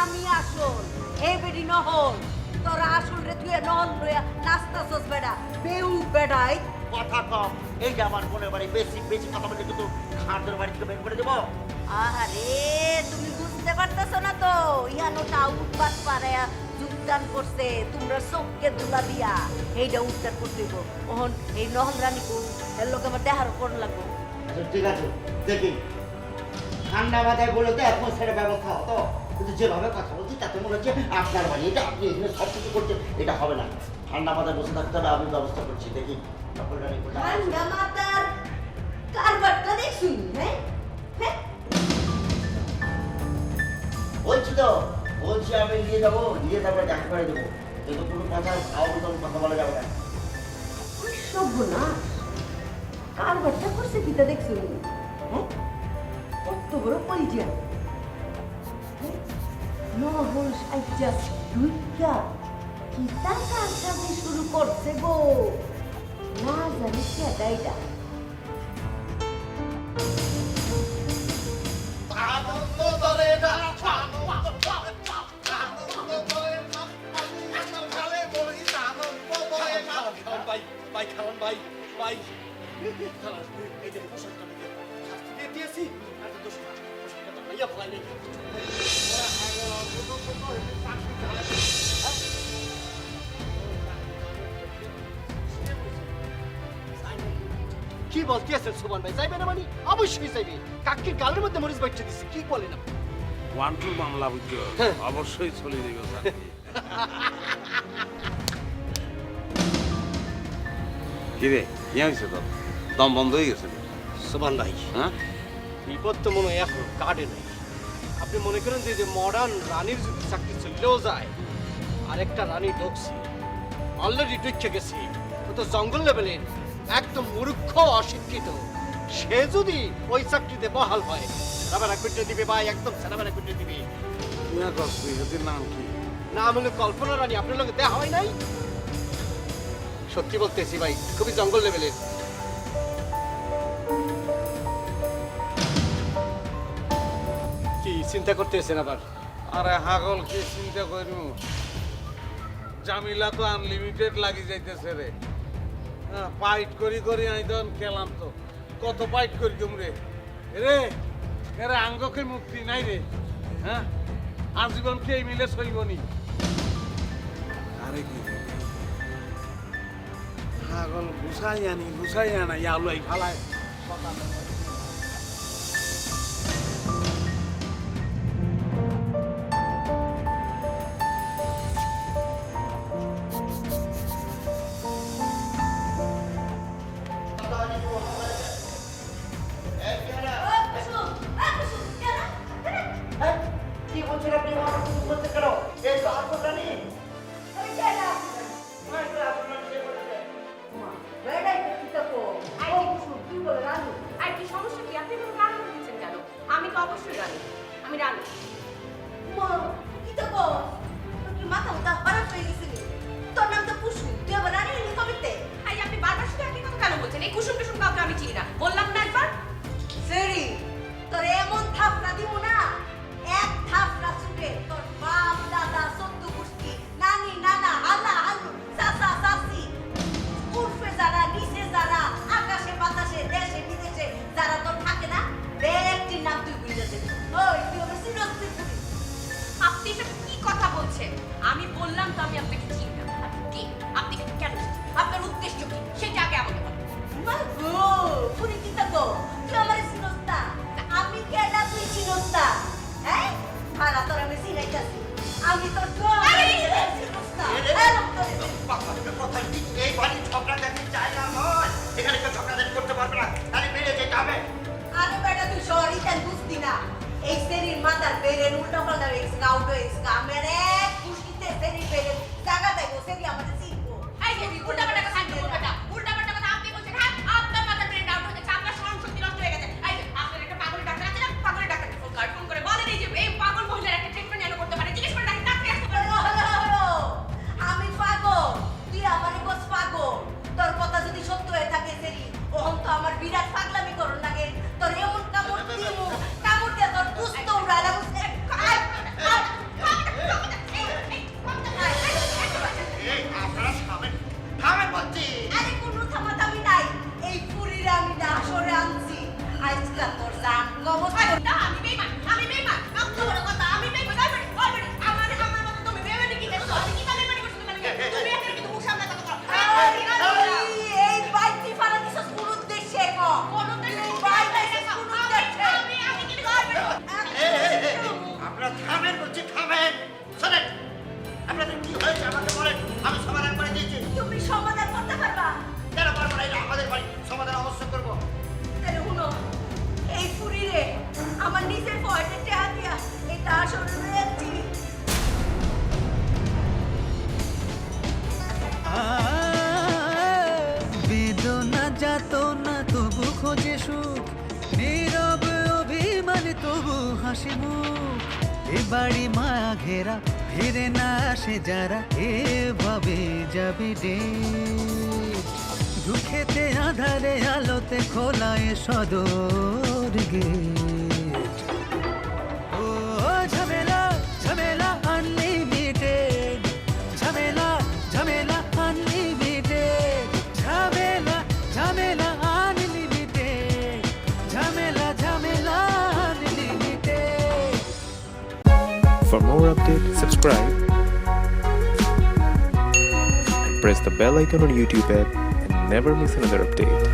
আমি আসল এই এডি নহল তোরা আসল রে তুই নহল লইয়া নাস্তাছস বেডা বেউ বেডাই কথা কম, এই যে আমার বোনের বাড়ি বেশি বেশি কথা বলে কিন্তু খাঁড়দের বাড়ি থেকে বের করে দেবো। আরে তুমি বুঝতে পারতেছো না তো ইয়ানোটা উৎপাত পারায়া যোগদান করছে তোমরা চোখকে ধুলা দিয়া এইটা উদ্ধার করতে হইব। ওহন এই নহল রানী কোন এর লোক আমার দেহার উপর লাগবো। আচ্ছা ঠিক আছে, দেখি ঠান্ডা মাথায় বলে তো অ্যাটমসফিয়ারের ব্যবস্থা হতো, কিন্তু যেভাবে কথা বলছি তাতে মনে হচ্ছে আপনার বাড়ি এটা আপনি এখানে সব কিছু করছেন, এটা হবে না। ঠান্ডা মাথায় বসে থাকতে হবে, আমি ব্যবস্থা করছি। দেখি ঠান্ডা মাথার কারবারটা দেখছুন, হ্যাঁ হ্যাঁ বলছি তো, বলছি আমি নিয়ে যাবো, নিয়ে তারপরে দেখা করে দেবো, কিন্তু কোনো কথা খাওয়া মতন কথা বলা যাবে না। সর্বনাশ কারবারটা করছে কিটা দেখছুন, হ্যাঁ কত বড় পরিচয় নহল সাইজা দুইটা কিতা কারসাজি শুরু করছে গো, না জানি কেডা এটা। কি বলতে আছেন সুমন ভাই? যাইবে না মানে? অবশ্যই যাইবে। কাকির গালের মধ্যে মরিচ বাইচে দিছি, কি বলেন আপনি? ওয়ান টু মামলা বুঝছো, অবশ্যই চলে যাবে স্যার। কি রে, কি হয়েছে তোর? দম বন্ধ হয়ে গেছে? সুমন ভাই, হ্যাঁ, বিপদ তো মনে হয় এখন কাটে নাই। আপনি মনে করেন যে মডার্ন রানীর যদি চাকরি চললেও যায়, আরেকটা রানী ঢুকছে, অলরেডি ঢুকে গেছে, ও তো জঙ্গল লেভেলের একদম মূর্খ অশিক্ষিত। সে যদি ওই চাকরিতে বহাল হয়, সেনাবাহিনী কুটে দিবে ভাই, একদম সেনাবাহিনী কুটে দিবে। নাম কি? নাম হলো কল্পনা রানী। আপনার লোকে দেওয়া হয় নাই? সত্যি বলতেছি ভাই, খুবই জঙ্গল লেভেলের। কি চিন্তা করতেছেন আবার? আরে হাগল, কি চিন্তা করবো, জামিলা তো আনলিমিটেড লাগি যাইতেছে রে। পাইট করি করি আমি তখন খেলাম তো, কত পাইট করি তোমরে রে, এরে আঙ্গকে মুক্তি নাই রে। হ্যাঁ, আজীবন কি এই মিলে চলবনি? আরে কি হাগল, গুছাই আনা ইয়ালুই ফালায়। কি বলছেন আপনি? বলতে কেন? এই তো আসল রানী। আর কি সমস্যা কি? আপনি কোনো কারণ দিচ্ছেন কেন? আমি তো অবশ্যই রানী, আমি রানী। মাথা মাথা খারাপ হয়ে গেছে, তোর নাম তো কুসুম, তুই আবার রানী হলি কবিতে? এই আপনি বারবার শুধু একই কথা কেন বলছেন? এই কুসুম টুসুম কাউকে আমি চিনি না, বললাম না একবার। সেরি তোর এমন থাপড়া দিব না, এক থাপড়া ছুটে তোর বাপ দাদা সত্য গোষ্ঠী নানি নানা হালা হালু চাচা চাচি উর্ফে যারা নিচে যারা আকাশে বাতাসে দেশে বিদেশে যারা তোর থাকে না, ব্যক্তির নাম তুই বুঝে যাবি। ওই তুই আমার সিনস্তি পুরি। আপনি এসব কি কথা বলছেন? আমি বললাম তো আমি আপনাকে চিনি না। আপনি কে? আপনি কেন এসেছেন? আপনার উদ্দেশ্য কি সেটা আগে আমাকে বলুন। মা গো পুরি কি থাকো, তুই আমার সিনস্তা, আমি কেডা তুই সিনস্তা? হ্যাঁ ভাড়া তোর আমি সিনাইতাছি, আমি তোর সিনস্তা। এই বাড়ি ঝগড়া দেখতে চাই না, নয় এখানে কেউ ঝগড়াঝাটি করতে পারবে না, তাহলে বেড়ে যেতে হবে। আরে বেটা তুই শহরই কেন বুঝতি না? এই সেরির মাথার বেরেন উল্টা পাল্টা হয়ে গেছে, আউট হয়ে গেছে, আমার এক খুশিতে সেরি বেরেন জায়গা দেবো, সেরি আমাদের চিনবো। এই যে উল্টা পাল্টা কথা আপনি বলবেন না। উল্টা পাল্টা কথা আপনি বলছেন। হ্যাঁ, আপনার মাথার ব্রেন ডাউন হয়ে গেছে, আপনার স্মরণ শক্তি নষ্ট হয়ে গেছে। এই যে আপনার একটা পাগলের ডাক্তার আছে না, পাগলের ডাক্তারকে ফোন করে বলেন এই যে এই পাগল মহিলার একটা ট্রিটমেন্ট যেন করতে পারে। জিজ্ঞেস করে ডাক্তার আসতে পারে। আমি পাগল, তুই আমারে বস পাগল। তোর কথা যদি সত্য হয়ে থাকে সেরি, ওহন তো আমার বিরাট পাগলামি করন লাগে। তোর এমন কামড় দিমু, কামড় দিয়ে তোর দুষ্ট উড়ালা বুঝছে। হাসি মুখ এ বাড়ি মায়া ঘেরা ফিরে না আসে যারা এভাবে যাবে রে দুঃখেতে আধারে আলোতে খোলা এ সদর গেট ও ঝামেলা ঝামেলা আনলিমিটেড ঝামেলা ঝামেলা আনলিমিটেড ঝামেলা ঝামেলা আনলিমিটেড ঝামেলা ঝামেলা unlimited For more updates, subscribe and press the bell icon on YouTube app and never miss another update.